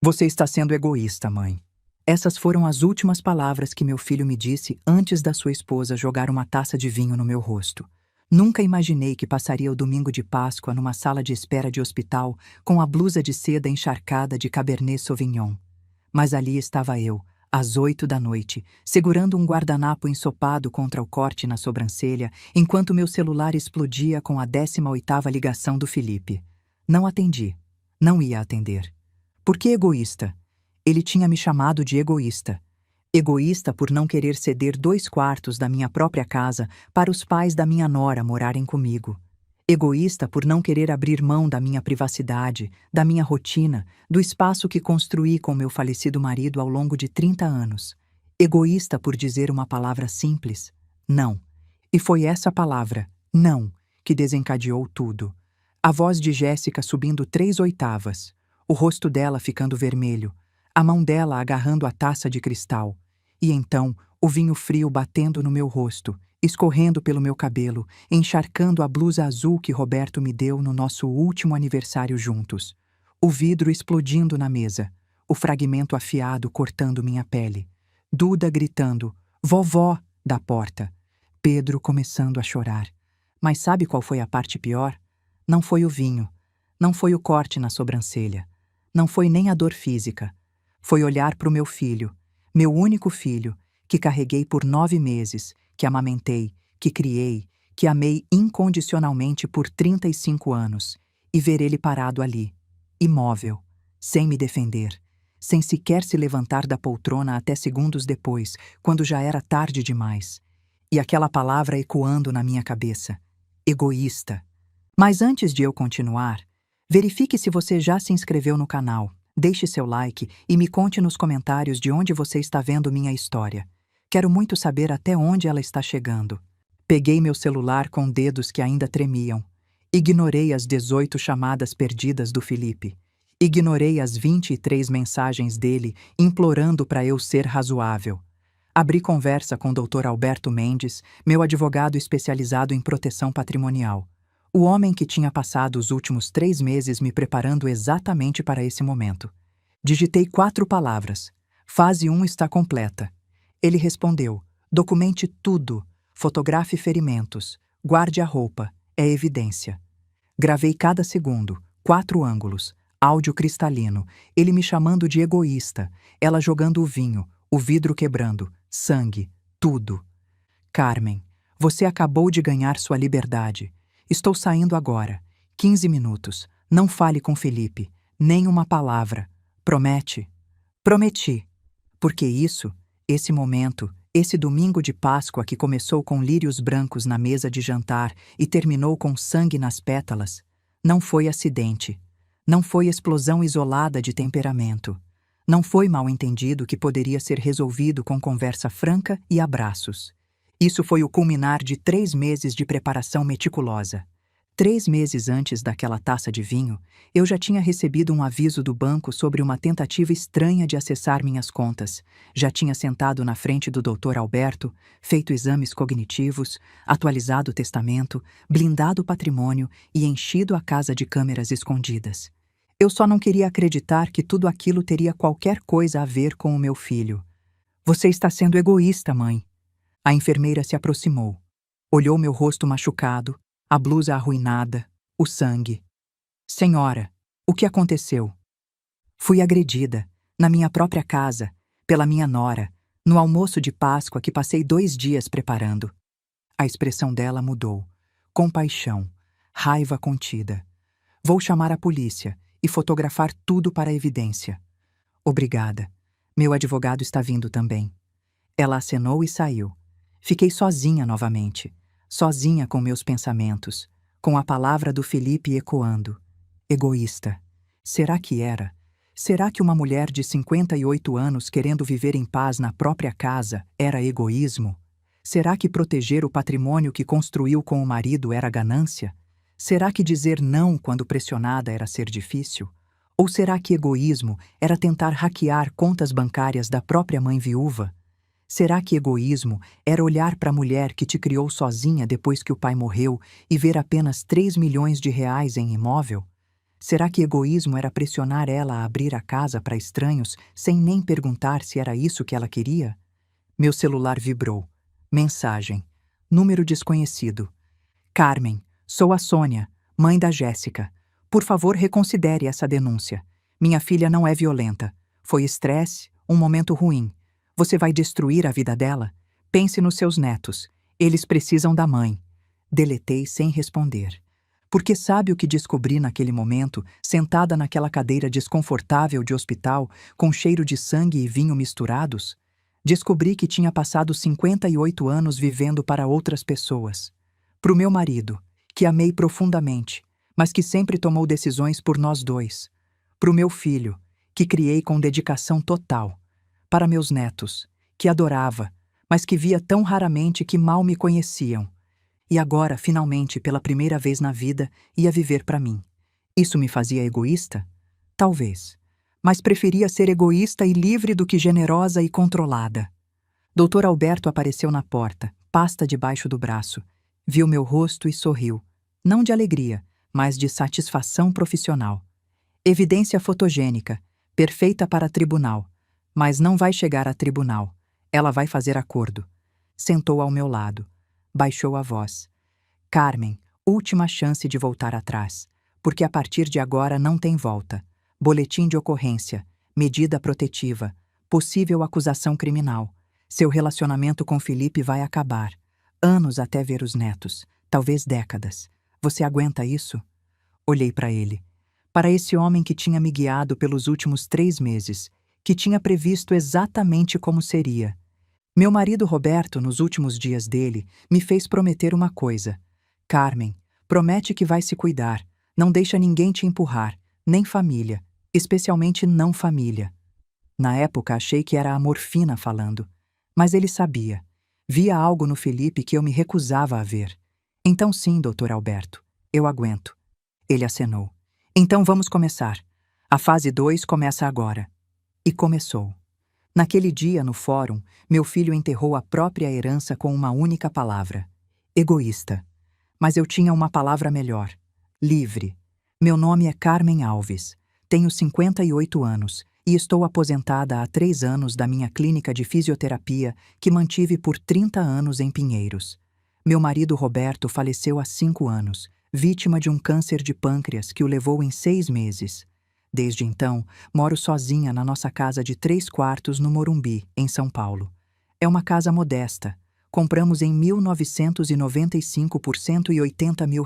Você está sendo egoísta, mãe. Essas foram as últimas palavras que meu filho me disse antes da sua esposa jogar uma taça de vinho no meu rosto. Nunca imaginei que passaria o domingo de Páscoa numa sala de espera de hospital com a blusa de seda encharcada de Cabernet Sauvignon. Mas ali estava eu, às 8 da noite, segurando um guardanapo ensopado contra o corte na sobrancelha, enquanto meu celular explodia com a 18ª ligação do Felipe. Não atendi. Não ia atender. Por que egoísta? Ele tinha me chamado de egoísta. Egoísta por não querer ceder 2/4 da minha própria casa para os pais da minha nora morarem comigo. Egoísta por não querer abrir mão da minha privacidade, da minha rotina, do espaço que construí com meu falecido marido ao longo de 30 anos. Egoísta por dizer uma palavra simples: não. E foi essa palavra, não, que desencadeou tudo. A voz de Jéssica subindo 3 oitavas, o rosto dela ficando vermelho, a mão dela agarrando a taça de cristal, e então o vinho frio batendo no meu rosto, escorrendo pelo meu cabelo, encharcando a blusa azul que Roberto me deu no nosso último aniversário juntos. O vidro explodindo na mesa, o fragmento afiado cortando minha pele. Duda gritando, vovó, da porta. Pedro começando a chorar. Mas sabe qual foi a parte pior? Não foi o vinho, não foi o corte na sobrancelha, não foi nem a dor física. Foi olhar para o meu filho, meu único filho, que carreguei por 9 meses, que amamentei, que criei, que amei incondicionalmente por 35 anos, e ver ele parado ali, imóvel, sem me defender, sem sequer se levantar da poltrona até segundos depois, quando já era tarde demais. E aquela palavra ecoando na minha cabeça: egoísta. Mas antes de eu continuar, verifique se você já se inscreveu no canal. Deixe seu like e me conte nos comentários de onde você está vendo minha história. Quero muito saber até onde ela está chegando. Peguei meu celular com dedos que ainda tremiam. Ignorei as 18 chamadas perdidas do Felipe. Ignorei as 23 mensagens dele implorando para eu ser razoável. Abri conversa com o Dr. Alberto Mendes, meu advogado especializado em proteção patrimonial. O homem que tinha passado os últimos 3 meses me preparando exatamente para esse momento. Digitei 4 palavras. Fase 1 está completa. Ele respondeu: documente tudo, fotografe ferimentos, guarde a roupa, é evidência. Gravei cada segundo, 4 ângulos, áudio cristalino, ele me chamando de egoísta, ela jogando o vinho, o vidro quebrando, sangue, tudo. Carmen, você acabou de ganhar sua liberdade. Estou saindo agora. 15 minutos. Não fale com Felipe. Nem uma palavra. Promete? Prometi. Porque esse momento, esse domingo de Páscoa que começou com lírios brancos na mesa de jantar e terminou com sangue nas pétalas, não foi acidente. Não foi explosão isolada de temperamento. Não foi mal-entendido que poderia ser resolvido com conversa franca e abraços. Isso foi o culminar de 3 meses de preparação meticulosa. 3 meses antes daquela taça de vinho, eu já tinha recebido um aviso do banco sobre uma tentativa estranha de acessar minhas contas. Já tinha sentado na frente do Dr. Alberto, feito exames cognitivos, atualizado o testamento, blindado o patrimônio e enchido a casa de câmeras escondidas. Eu só não queria acreditar que tudo aquilo teria qualquer coisa a ver com o meu filho. Você está sendo egoísta, mãe. A enfermeira se aproximou. Olhou meu rosto machucado, a blusa arruinada, o sangue. Senhora, o que aconteceu? Fui agredida, na minha própria casa, pela minha nora, no almoço de Páscoa que passei 2 dias preparando. A expressão dela mudou. Compaixão, raiva contida. Vou chamar a polícia e fotografar tudo para a evidência. Obrigada. Meu advogado está vindo também. Ela acenou e saiu. Fiquei sozinha novamente, sozinha com meus pensamentos, com a palavra do Felipe ecoando. Egoísta. Será que era? Será que uma mulher de 58 anos querendo viver em paz na própria casa era egoísmo? Será que proteger o patrimônio que construiu com o marido era ganância? Será que dizer não quando pressionada era ser difícil? Ou será que egoísmo era tentar hackear contas bancárias da própria mãe viúva? Será que egoísmo era olhar para a mulher que te criou sozinha depois que o pai morreu e ver apenas 3 milhões de reais em imóvel? Será que egoísmo era pressionar ela a abrir a casa para estranhos sem nem perguntar se era isso que ela queria? Meu celular vibrou. Mensagem. Número desconhecido. Carmen, sou a Sônia, mãe da Jéssica. Por favor, reconsidere essa denúncia. Minha filha não é violenta. Foi estresse, um momento ruim. Você vai destruir a vida dela? Pense nos seus netos. Eles precisam da mãe. Deletei sem responder. Porque sabe o que descobri naquele momento, sentada naquela cadeira desconfortável de hospital, com cheiro de sangue e vinho misturados? Descobri que tinha passado 58 anos vivendo para outras pessoas. Pro meu marido, que amei profundamente, mas que sempre tomou decisões por nós dois. Pro meu filho, que criei com dedicação total. Para meus netos, que adorava, mas que via tão raramente que mal me conheciam. E agora, finalmente, pela primeira vez na vida, ia viver para mim. Isso me fazia egoísta? Talvez. Mas preferia ser egoísta e livre do que generosa e controlada. Dr. Alberto apareceu na porta, pasta debaixo do braço. Viu meu rosto e sorriu. Não de alegria, mas de satisfação profissional. Evidência fotogênica, perfeita para tribunal. Mas não vai chegar a tribunal. Ela vai fazer acordo. Sentou ao meu lado. Baixou a voz. Carmen, última chance de voltar atrás. Porque a partir de agora não tem volta. Boletim de ocorrência, medida protetiva, possível acusação criminal. Seu relacionamento com Felipe vai acabar. Anos até ver os netos, talvez décadas. Você aguenta isso? Olhei para ele. Para esse homem que tinha me guiado pelos últimos 3 meses, que tinha previsto exatamente como seria. Meu marido Roberto, nos últimos dias dele, me fez prometer uma coisa. Carmen, promete que vai se cuidar, não deixa ninguém te empurrar, nem família, especialmente não família. Na época achei que era a morfina falando, mas ele sabia. Via algo no Felipe que eu me recusava a ver. Então sim, Dr. Alberto, eu aguento. Ele acenou. Então vamos começar. A fase 2 começa agora. E começou. Naquele dia, no fórum, meu filho enterrou a própria herança com uma única palavra. Egoísta. Mas eu tinha uma palavra melhor. Livre. Meu nome é Carmen Alves. Tenho 58 anos e estou aposentada há 3 anos da minha clínica de fisioterapia que mantive por 30 anos em Pinheiros. Meu marido Roberto faleceu há 5 anos, vítima de um câncer de pâncreas que o levou em 6 meses. Desde então, moro sozinha na nossa casa de 3 quartos no Morumbi, em São Paulo. É uma casa modesta. Compramos em 1995 por R$180 mil.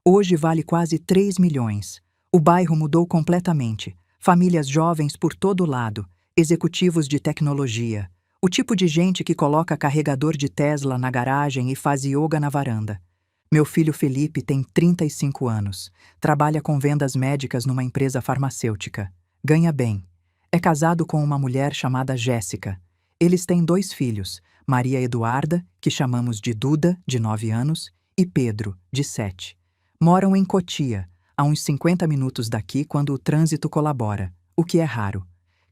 Hoje vale quase 3 milhões. O bairro mudou completamente. Famílias jovens por todo lado, executivos de tecnologia. O tipo de gente que coloca carregador de Tesla na garagem e faz yoga na varanda. Meu filho Felipe tem 35 anos. Trabalha com vendas médicas numa empresa farmacêutica. Ganha bem. É casado com uma mulher chamada Jéssica. Eles têm 2 filhos, Maria Eduarda, que chamamos de Duda, de 9 anos, e Pedro, de 7. Moram em Cotia, a uns 50 minutos daqui quando o trânsito colabora, o que é raro.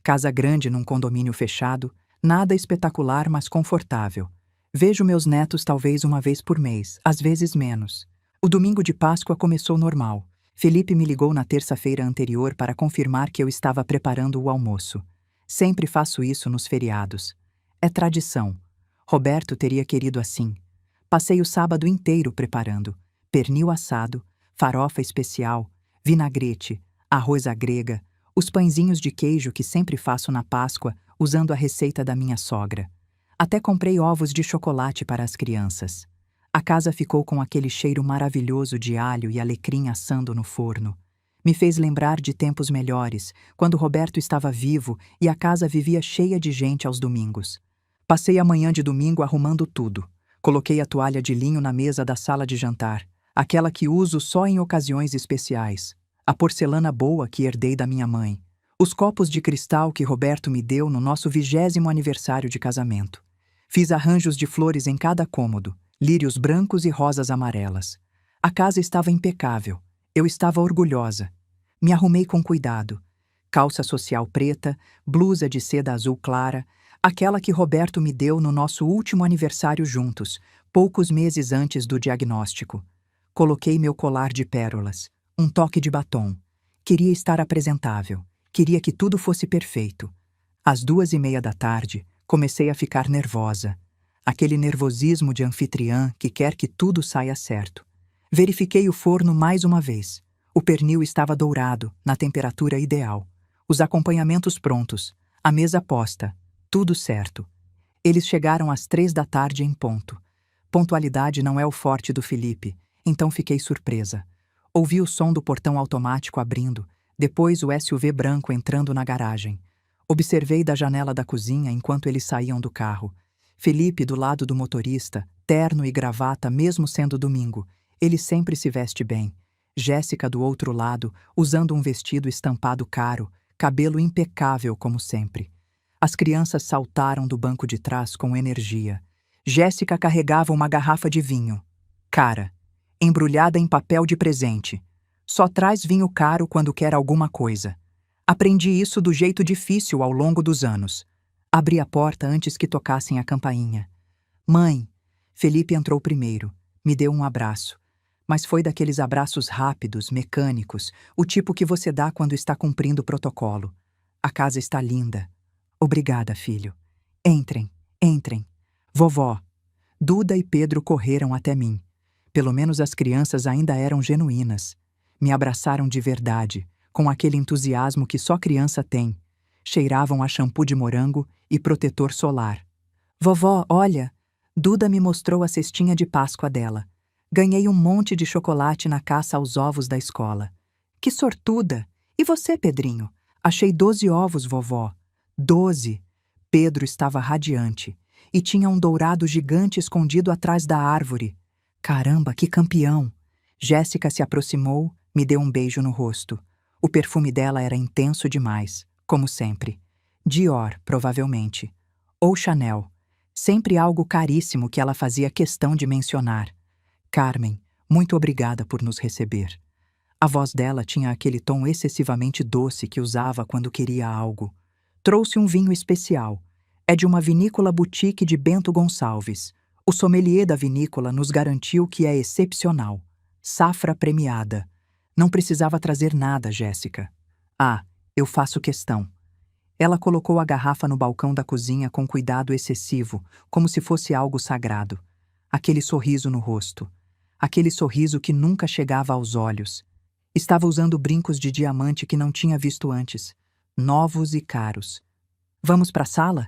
Casa grande num condomínio fechado, nada espetacular, mas confortável. Vejo meus netos talvez uma vez por mês, às vezes menos. O domingo de Páscoa começou normal. Felipe me ligou na terça-feira anterior para confirmar que eu estava preparando o almoço. Sempre faço isso nos feriados. É tradição. Roberto teria querido assim. Passei o sábado inteiro preparando. Pernil assado, farofa especial, vinagrete, arroz à grega, os pãezinhos de queijo que sempre faço na Páscoa usando a receita da minha sogra. Até comprei ovos de chocolate para as crianças. A casa ficou com aquele cheiro maravilhoso de alho e alecrim assando no forno. Me fez lembrar de tempos melhores, quando Roberto estava vivo e a casa vivia cheia de gente aos domingos. Passei a manhã de domingo arrumando tudo. Coloquei a toalha de linho na mesa da sala de jantar, aquela que uso só em ocasiões especiais. A porcelana boa que herdei da minha mãe. Os copos de cristal que Roberto me deu no nosso 20º aniversário de casamento. Fiz arranjos de flores em cada cômodo, lírios brancos e rosas amarelas. A casa estava impecável. Eu estava orgulhosa. Me arrumei com cuidado. Calça social preta, blusa de seda azul clara, aquela que Roberto me deu no nosso último aniversário juntos, poucos meses antes do diagnóstico. Coloquei meu colar de pérolas, um toque de batom. Queria estar apresentável. Queria que tudo fosse perfeito. Às 2:30 da tarde, comecei a ficar nervosa. Aquele nervosismo de anfitriã que quer que tudo saia certo. Verifiquei o forno mais uma vez. O pernil estava dourado, na temperatura ideal. Os acompanhamentos prontos. A mesa posta. Tudo certo. Eles chegaram às 3 da tarde em ponto. Pontualidade não é o forte do Felipe, então fiquei surpresa. Ouvi o som do portão automático abrindo, depois o SUV branco entrando na garagem. Observei da janela da cozinha enquanto eles saíam do carro. Felipe do lado do motorista, terno e gravata mesmo sendo domingo. Ele sempre se veste bem. Jéssica do outro lado, usando um vestido estampado caro, cabelo impecável como sempre. As crianças saltaram do banco de trás com energia. Jéssica carregava uma garrafa de vinho. Cara, embrulhada em papel de presente. Só traz vinho caro quando quer alguma coisa. Aprendi isso do jeito difícil ao longo dos anos. Abri a porta antes que tocassem a campainha. Mãe! Felipe entrou primeiro. Me deu um abraço. Mas foi daqueles abraços rápidos, mecânicos, o tipo que você dá quando está cumprindo o protocolo. A casa está linda. Obrigada, filho. Entrem, entrem. Vovó. Duda e Pedro correram até mim. Pelo menos as crianças ainda eram genuínas. Me abraçaram de verdade, com aquele entusiasmo que só criança tem. Cheiravam a shampoo de morango e protetor solar. Vovó, olha! Duda me mostrou a cestinha de Páscoa dela. Ganhei um monte de chocolate na caça aos ovos da escola. Que sortuda! E você, Pedrinho? Achei 12 ovos, vovó. 12! Pedro estava radiante. E tinha um dourado gigante escondido atrás da árvore. Caramba, que campeão! Jéssica se aproximou, me deu um beijo no rosto. O perfume dela era intenso demais, como sempre. Dior, provavelmente. Ou Chanel. Sempre algo caríssimo que ela fazia questão de mencionar. Carmen, muito obrigada por nos receber. A voz dela tinha aquele tom excessivamente doce que usava quando queria algo. Trouxe um vinho especial. É de uma vinícola boutique de Bento Gonçalves. O sommelier da vinícola nos garantiu que é excepcional. Safra premiada. Não precisava trazer nada, Jéssica. Ah, eu faço questão. Ela colocou a garrafa no balcão da cozinha com cuidado excessivo, como se fosse algo sagrado. Aquele sorriso no rosto. Aquele sorriso que nunca chegava aos olhos. Estava usando brincos de diamante que não tinha visto antes. Novos e caros. Vamos para a sala?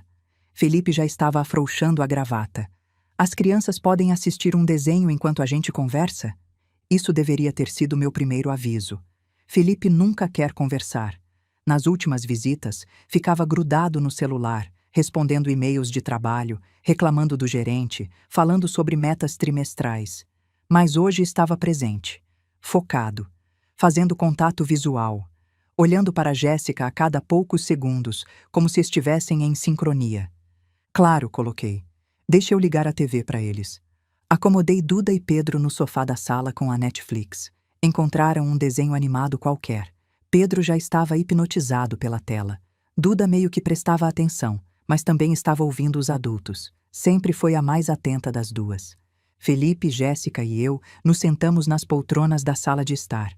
Felipe já estava afrouxando a gravata. As crianças podem assistir um desenho enquanto a gente conversa? Isso deveria ter sido meu primeiro aviso. Felipe nunca quer conversar. Nas últimas visitas, ficava grudado no celular, respondendo e-mails de trabalho, reclamando do gerente, falando sobre metas trimestrais. Mas hoje estava presente, focado, fazendo contato visual, olhando para Jéssica a cada poucos segundos, como se estivessem em sincronia. Claro, coloquei. Deixa eu ligar a TV para eles. Acomodei Duda e Pedro no sofá da sala com a Netflix. Encontraram um desenho animado qualquer. Pedro já estava hipnotizado pela tela. Duda meio que prestava atenção, mas também estava ouvindo os adultos. Sempre foi a mais atenta das duas. Felipe, Jéssica e eu nos sentamos nas poltronas da sala de estar.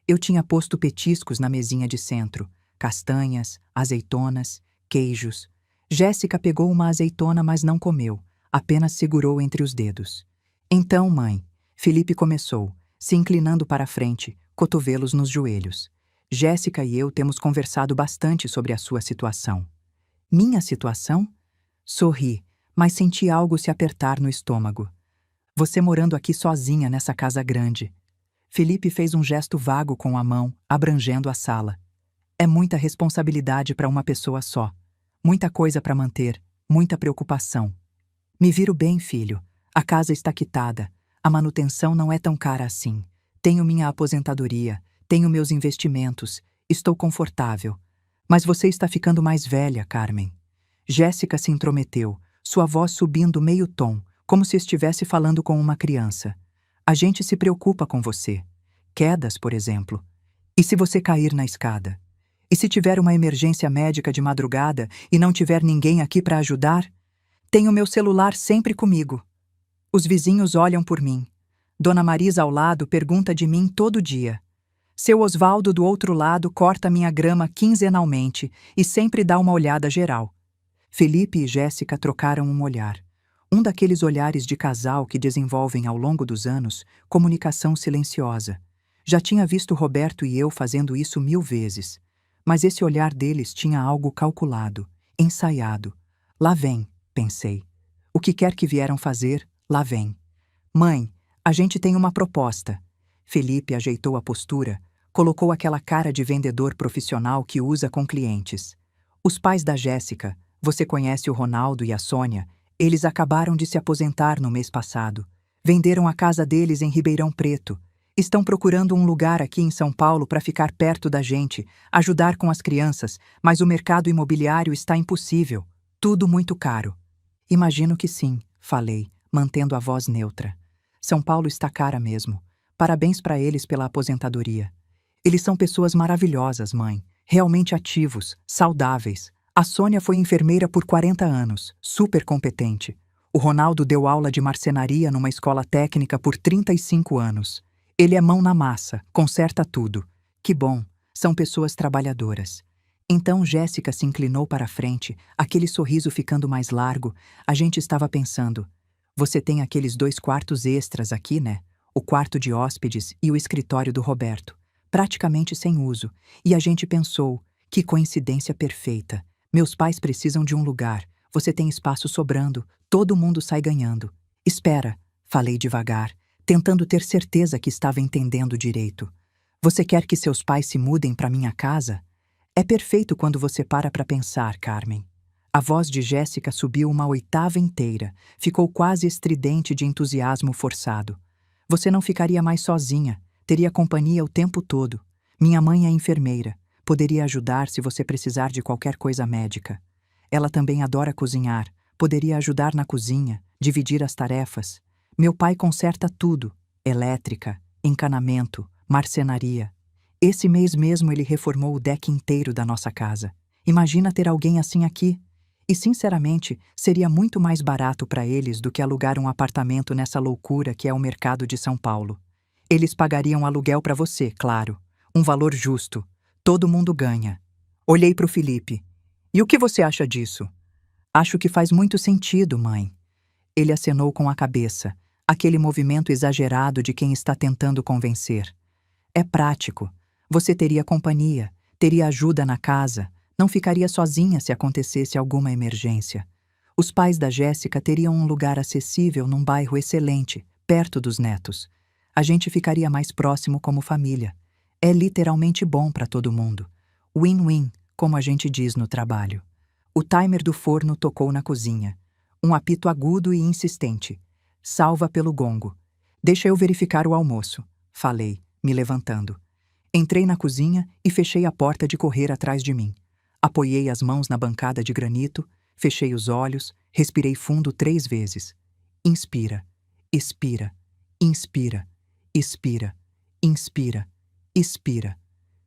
Eu tinha posto petiscos na mesinha de centro. Castanhas, azeitonas, queijos. Jéssica pegou uma azeitona, mas não comeu. Apenas segurou entre os dedos. Então, mãe, Felipe começou, se inclinando para a frente, cotovelos nos joelhos. Jéssica e eu temos conversado bastante sobre a sua situação. Minha situação? Sorri, mas senti algo se apertar no estômago. Você morando aqui sozinha nessa casa grande. Felipe fez um gesto vago com a mão, abrangendo a sala. É muita responsabilidade para uma pessoa só. Muita coisa para manter, muita preocupação. Me viro bem, filho. A casa está quitada. A manutenção não é tão cara assim. Tenho minha aposentadoria, tenho meus investimentos, estou confortável. Mas você está ficando mais velha, Carmen. Jéssica se intrometeu, sua voz subindo meio tom, como se estivesse falando com uma criança. A gente se preocupa com você. Quedas, por exemplo. E se você cair na escada? E se tiver uma emergência médica de madrugada e não tiver ninguém aqui para ajudar? Tenho meu celular sempre comigo. Os vizinhos olham por mim. Dona Marisa ao lado pergunta de mim todo dia. Seu Osvaldo do outro lado corta minha grama quinzenalmente e sempre dá uma olhada geral. Felipe e Jéssica trocaram um olhar. Um daqueles olhares de casal que desenvolvem ao longo dos anos comunicação silenciosa. Já tinha visto Roberto e eu fazendo isso 1000 vezes. Mas esse olhar deles tinha algo calculado, ensaiado. Lá vem, pensei. O que quer que vieram fazer, lá vem. Mãe, a gente tem uma proposta. Felipe ajeitou a postura, colocou aquela cara de vendedor profissional que usa com clientes. Os pais da Jéssica, você conhece o Ronaldo e a Sônia, eles acabaram de se aposentar no mês passado. Venderam a casa deles em Ribeirão Preto. Estão procurando um lugar aqui em São Paulo para ficar perto da gente, ajudar com as crianças, mas o mercado imobiliário está impossível. Tudo muito caro. Imagino que sim, falei, mantendo a voz neutra. São Paulo está cara mesmo. Parabéns para eles pela aposentadoria. Eles são pessoas maravilhosas, mãe. Realmente ativos, saudáveis. A Sônia foi enfermeira por 40 anos, super competente. O Ronaldo deu aula de marcenaria numa escola técnica por 35 anos. Ele é mão na massa, conserta tudo. Que bom, são pessoas trabalhadoras. Então Jéssica se inclinou para a frente, aquele sorriso ficando mais largo. A gente estava pensando, você tem aqueles 2 quartos extras aqui, né? O quarto de hóspedes e o escritório do Roberto, praticamente sem uso. E a gente pensou, que coincidência perfeita. Meus pais precisam de um lugar, você tem espaço sobrando, todo mundo sai ganhando. Espera, falei devagar, tentando ter certeza que estava entendendo direito. Você quer que seus pais se mudem para minha casa? É perfeito quando você para pensar, Carmen. A voz de Jéssica subiu uma oitava inteira, ficou quase estridente de entusiasmo forçado. Você não ficaria mais sozinha, teria companhia o tempo todo. Minha mãe é enfermeira, poderia ajudar se você precisar de qualquer coisa médica. Ela também adora cozinhar, poderia ajudar na cozinha, dividir as tarefas. Meu pai conserta tudo, elétrica, encanamento, marcenaria. Esse mês mesmo ele reformou o deck inteiro da nossa casa. Imagina ter alguém assim aqui. E, sinceramente, seria muito mais barato para eles do que alugar um apartamento nessa loucura que é o mercado de São Paulo. Eles pagariam aluguel para você, claro. Um valor justo. Todo mundo ganha. Olhei para o Felipe. E o que você acha disso? Acho que faz muito sentido, mãe. Ele acenou com a cabeça, aquele movimento exagerado de quem está tentando convencer. É prático. Você teria companhia, teria ajuda na casa, não ficaria sozinha se acontecesse alguma emergência. Os pais da Jéssica teriam um lugar acessível num bairro excelente, perto dos netos. A gente ficaria mais próximo como família. É literalmente bom para todo mundo. Win-win, como a gente diz no trabalho. O timer do forno tocou na cozinha. Um apito agudo e insistente. Salva pelo gongo. Deixa eu verificar o almoço, falei, me levantando. Entrei na cozinha e fechei a porta de correr atrás de mim. Apoiei as mãos na bancada de granito, fechei os olhos, respirei fundo 3 vezes. Inspira, expira, inspira, expira, inspira, expira.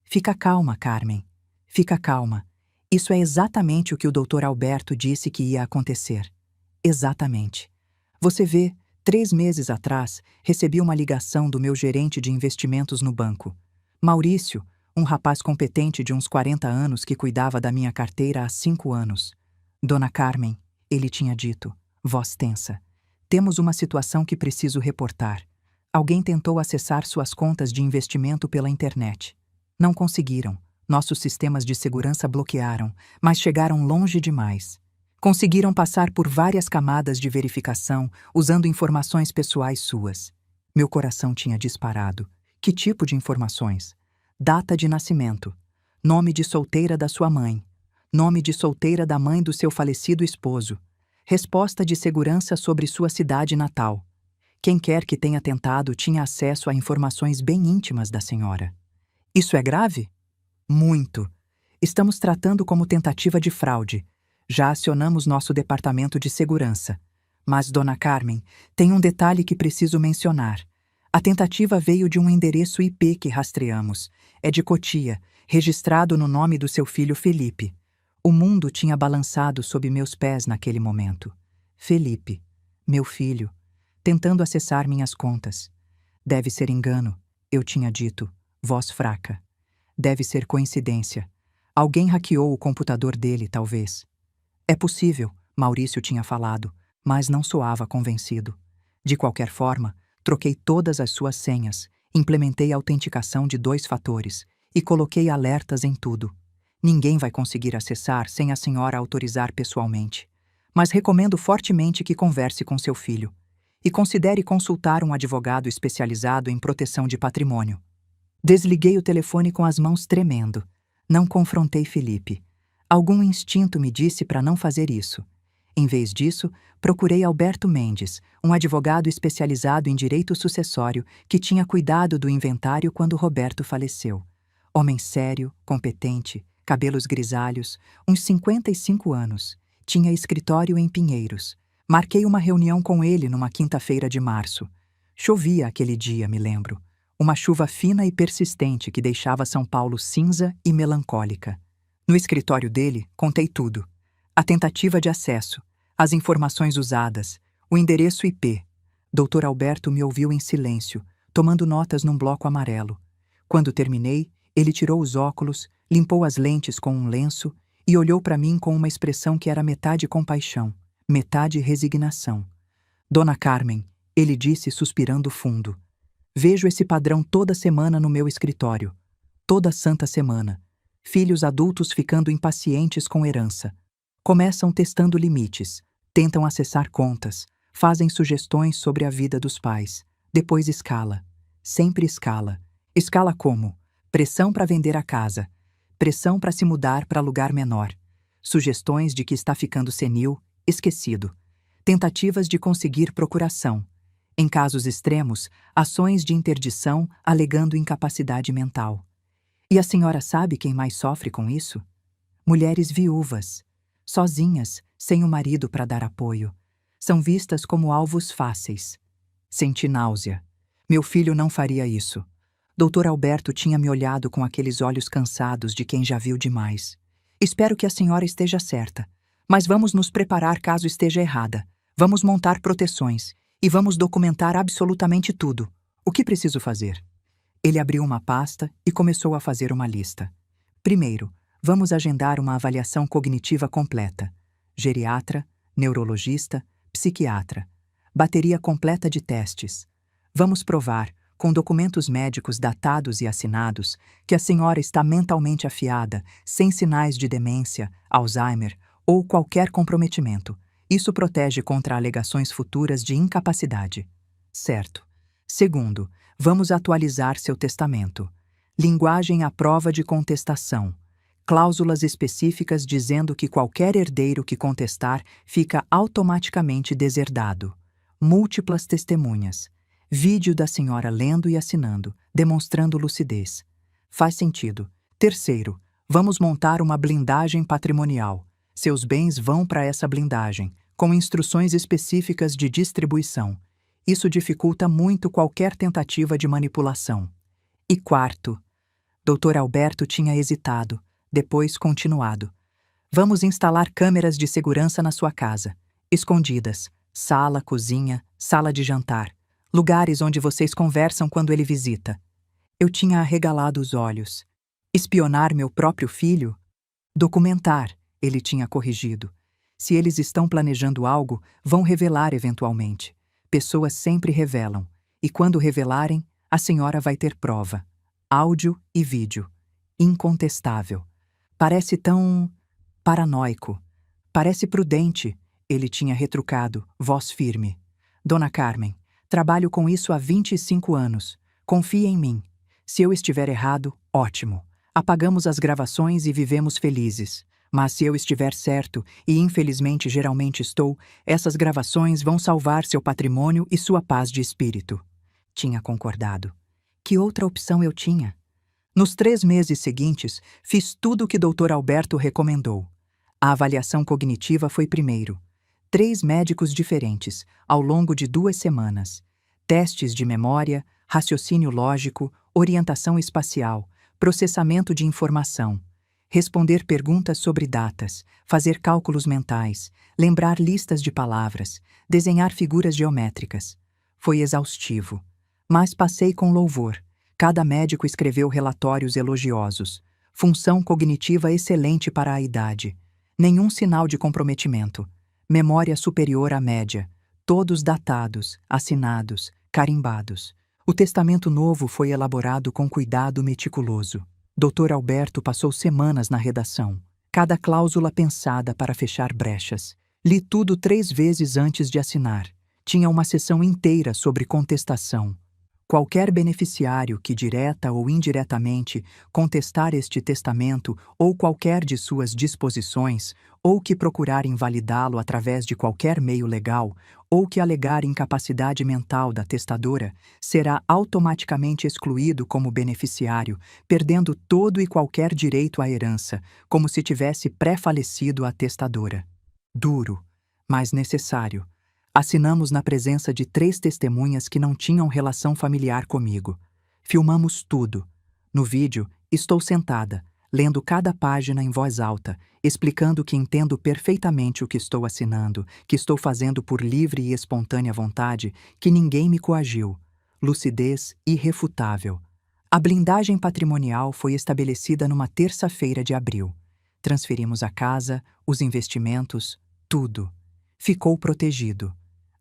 Fica calma, Carmen. Fica calma. Isso é exatamente o que o Dr. Alberto disse que ia acontecer. Exatamente. Você vê, 3 meses atrás, recebi uma ligação do meu gerente de investimentos no banco. Maurício, um rapaz competente de uns 40 anos que cuidava da minha carteira há 5 anos. Dona Carmen, ele tinha dito, voz tensa. Temos uma situação que preciso reportar. Alguém tentou acessar suas contas de investimento pela internet. Não conseguiram. Nossos sistemas de segurança bloquearam, mas chegaram longe demais. Conseguiram passar por várias camadas de verificação usando informações pessoais suas. Meu coração tinha disparado. Que tipo de informações? Data de nascimento. Nome de solteira da sua mãe. Nome de solteira da mãe do seu falecido esposo. Resposta de segurança sobre sua cidade natal. Quem quer que tenha tentado tinha acesso a informações bem íntimas da senhora. Isso é grave? Muito. Estamos tratando como tentativa de fraude. Já acionamos nosso departamento de segurança. Mas, Dona Carmen, tem um detalhe que preciso mencionar. A tentativa veio de um endereço IP que rastreamos. É de Cotia, registrado no nome do seu filho Felipe. O mundo tinha balançado sob meus pés naquele momento. Felipe, meu filho, tentando acessar minhas contas. Deve ser engano, eu tinha dito. Voz fraca. Deve ser coincidência. Alguém hackeou o computador dele, talvez. É possível, Maurício tinha falado, mas não soava convencido. De qualquer forma, troquei todas as suas senhas, implementei a autenticação de 2 fatores e coloquei alertas em tudo. Ninguém vai conseguir acessar sem a senhora autorizar pessoalmente. Mas recomendo fortemente que converse com seu filho. E considere consultar um advogado especializado em proteção de patrimônio. Desliguei o telefone com as mãos tremendo. Não confrontei Felipe. Algum instinto me disse para não fazer isso. Em vez disso, procurei Alberto Mendes, um advogado especializado em direito sucessório que tinha cuidado do inventário quando Roberto faleceu. Homem sério, competente, cabelos grisalhos, uns 55 anos. Tinha escritório em Pinheiros. Marquei uma reunião com ele numa quinta-feira de março. Chovia aquele dia, me lembro. Uma chuva fina e persistente que deixava São Paulo cinza e melancólica. No escritório dele, contei tudo. A tentativa de acesso, as informações usadas, o endereço IP. Dr. Alberto me ouviu em silêncio, tomando notas num bloco amarelo. Quando terminei, ele tirou os óculos, limpou as lentes com um lenço e olhou para mim com uma expressão que era metade compaixão, metade resignação. Dona Carmen, ele disse suspirando fundo. Vejo esse padrão toda semana no meu escritório. Toda santa semana. Filhos adultos ficando impacientes com herança. Começam testando limites, tentam acessar contas, fazem sugestões sobre a vida dos pais. Depois escala. Sempre escala. Escala como? Pressão para vender a casa. Pressão para se mudar para lugar menor. Sugestões de que está ficando senil, esquecido. Tentativas de conseguir procuração. Em casos extremos, ações de interdição alegando incapacidade mental. E a senhora sabe quem mais sofre com isso? Mulheres viúvas, sozinhas, sem o marido para dar apoio. São vistas como alvos fáceis. Senti náusea. Meu filho não faria isso. Dr. Alberto tinha me olhado com aqueles olhos cansados de quem já viu demais. Espero que a senhora esteja certa. Mas vamos nos preparar caso esteja errada. Vamos montar proteções. E vamos documentar absolutamente tudo. O que preciso fazer? Ele abriu uma pasta e começou a fazer uma lista. Primeiro, vamos agendar uma avaliação cognitiva completa. Geriatra, neurologista, psiquiatra. Bateria completa de testes. Vamos provar, com documentos médicos datados e assinados, que a senhora está mentalmente afiada, sem sinais de demência, Alzheimer ou qualquer comprometimento. Isso protege contra alegações futuras de incapacidade. Certo. Segundo, vamos atualizar seu testamento. Linguagem à prova de contestação. Cláusulas específicas dizendo que qualquer herdeiro que contestar fica automaticamente deserdado. Múltiplas testemunhas. Vídeo da senhora lendo e assinando, demonstrando lucidez. Faz sentido. Terceiro, vamos montar uma blindagem patrimonial. Seus bens vão para essa blindagem, com instruções específicas de distribuição. Isso dificulta muito qualquer tentativa de manipulação. E quarto, Dr. Alberto tinha hesitado, depois continuado. Vamos instalar câmeras de segurança na sua casa, escondidas, sala, cozinha, sala de jantar, lugares onde vocês conversam quando ele visita. Eu tinha arregalado os olhos. Espionar meu próprio filho? Documentar. Ele tinha corrigido. Se eles estão planejando algo, vão revelar eventualmente. Pessoas sempre revelam. E quando revelarem, a senhora vai ter prova. Áudio e vídeo. Incontestável. Parece tão paranoico. Parece prudente. Ele tinha retrucado, voz firme. Dona Carmen, trabalho com isso há 25 anos. Confie em mim. Se eu estiver errado, ótimo. Apagamos as gravações e vivemos felizes. Mas se eu estiver certo, e infelizmente geralmente estou, essas gravações vão salvar seu patrimônio e sua paz de espírito. Tinha concordado. Que outra opção eu tinha? Nos 3 meses seguintes, fiz tudo o que Dr. Alberto recomendou. A avaliação cognitiva foi primeiro. 3 médicos diferentes, ao longo de 2 semanas. Testes de memória, raciocínio lógico, orientação espacial, processamento de informação. Responder perguntas sobre datas, fazer cálculos mentais, lembrar listas de palavras, desenhar figuras geométricas. Foi exaustivo. Mas passei com louvor. Cada médico escreveu relatórios elogiosos. Função cognitiva excelente para a idade. Nenhum sinal de comprometimento. Memória superior à média. Todos datados, assinados, carimbados. O testamento novo foi elaborado com cuidado meticuloso. Dr. Alberto passou semanas na redação. Cada cláusula pensada para fechar brechas. Li tudo 3 vezes antes de assinar. Tinha uma seção inteira sobre contestação. Qualquer beneficiário que, direta ou indiretamente, contestar este testamento ou qualquer de suas disposições, ou que procurar invalidá-lo através de qualquer meio legal, ou que alegar incapacidade mental da testadora, será automaticamente excluído como beneficiário, perdendo todo e qualquer direito à herança, como se tivesse pré-falecido a testadora. Duro, mas necessário. Assinamos na presença de 3 testemunhas que não tinham relação familiar comigo. Filmamos tudo. No vídeo, estou sentada, lendo cada página em voz alta, explicando que entendo perfeitamente o que estou assinando, que estou fazendo por livre e espontânea vontade, que ninguém me coagiu. Lucidez irrefutável. A blindagem patrimonial foi estabelecida numa terça-feira de abril. Transferimos a casa, os investimentos, tudo. Ficou protegido.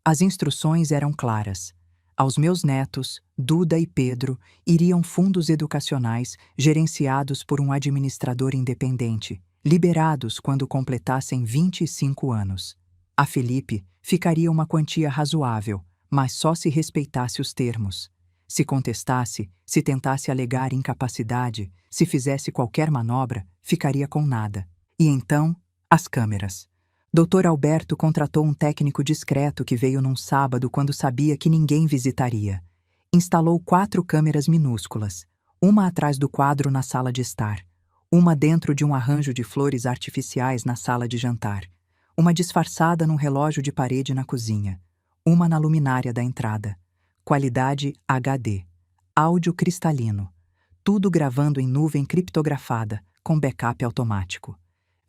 As instruções eram claras. Aos meus netos, Duda e Pedro, iriam fundos educacionais gerenciados por um administrador independente, liberados quando completassem 25 anos. A Felipe ficaria uma quantia razoável, mas só se respeitasse os termos. Se contestasse, se tentasse alegar incapacidade, se fizesse qualquer manobra, ficaria com nada. E então, as câmeras. Dr. Alberto contratou um técnico discreto que veio num sábado quando sabia que ninguém visitaria. Instalou 4 câmeras minúsculas, uma atrás do quadro na sala de estar, uma dentro de um arranjo de flores artificiais na sala de jantar, uma disfarçada num relógio de parede na cozinha, uma na luminária da entrada. Qualidade HD, áudio cristalino, tudo gravando em nuvem criptografada, com backup automático.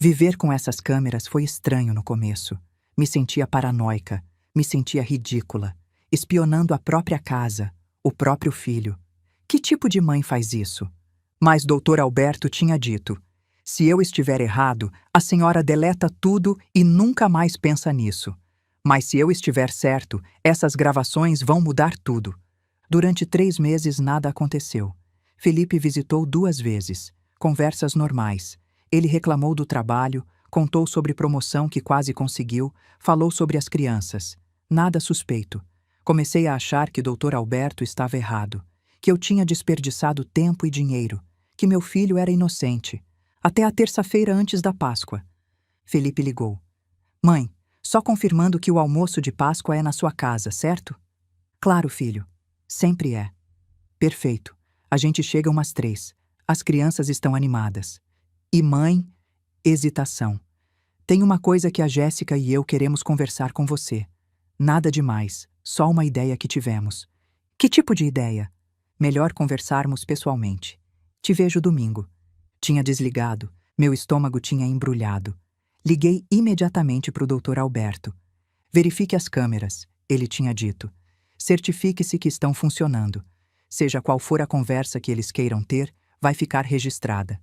Viver com essas câmeras foi estranho no começo. Me sentia paranoica, me sentia ridícula, espionando a própria casa, o próprio filho. Que tipo de mãe faz isso? Mas Dr. Alberto tinha dito: se eu estiver errado, a senhora deleta tudo e nunca mais pensa nisso. Mas se eu estiver certo, essas gravações vão mudar tudo. Durante 3 meses nada aconteceu. Felipe visitou 2 vezes. Conversas normais. Ele reclamou do trabalho, contou sobre promoção que quase conseguiu, falou sobre as crianças. Nada suspeito. Comecei a achar que Dr. Alberto estava errado, que eu tinha desperdiçado tempo e dinheiro, que meu filho era inocente. Até a terça-feira antes da Páscoa. Felipe ligou. Mãe, só confirmando que o almoço de Páscoa é na sua casa, certo? Claro, filho. Sempre é. Perfeito. A gente chega umas 3. As crianças estão animadas. E mãe, hesitação. Tem uma coisa que a Jéssica e eu queremos conversar com você. Nada demais, só uma ideia que tivemos. Que tipo de ideia? Melhor conversarmos pessoalmente. Te vejo domingo. Tinha desligado, meu estômago tinha embrulhado. Liguei imediatamente para o Dr. Alberto. Verifique as câmeras, ele tinha dito. Certifique-se que estão funcionando. Seja qual for a conversa que eles queiram ter, vai ficar registrada.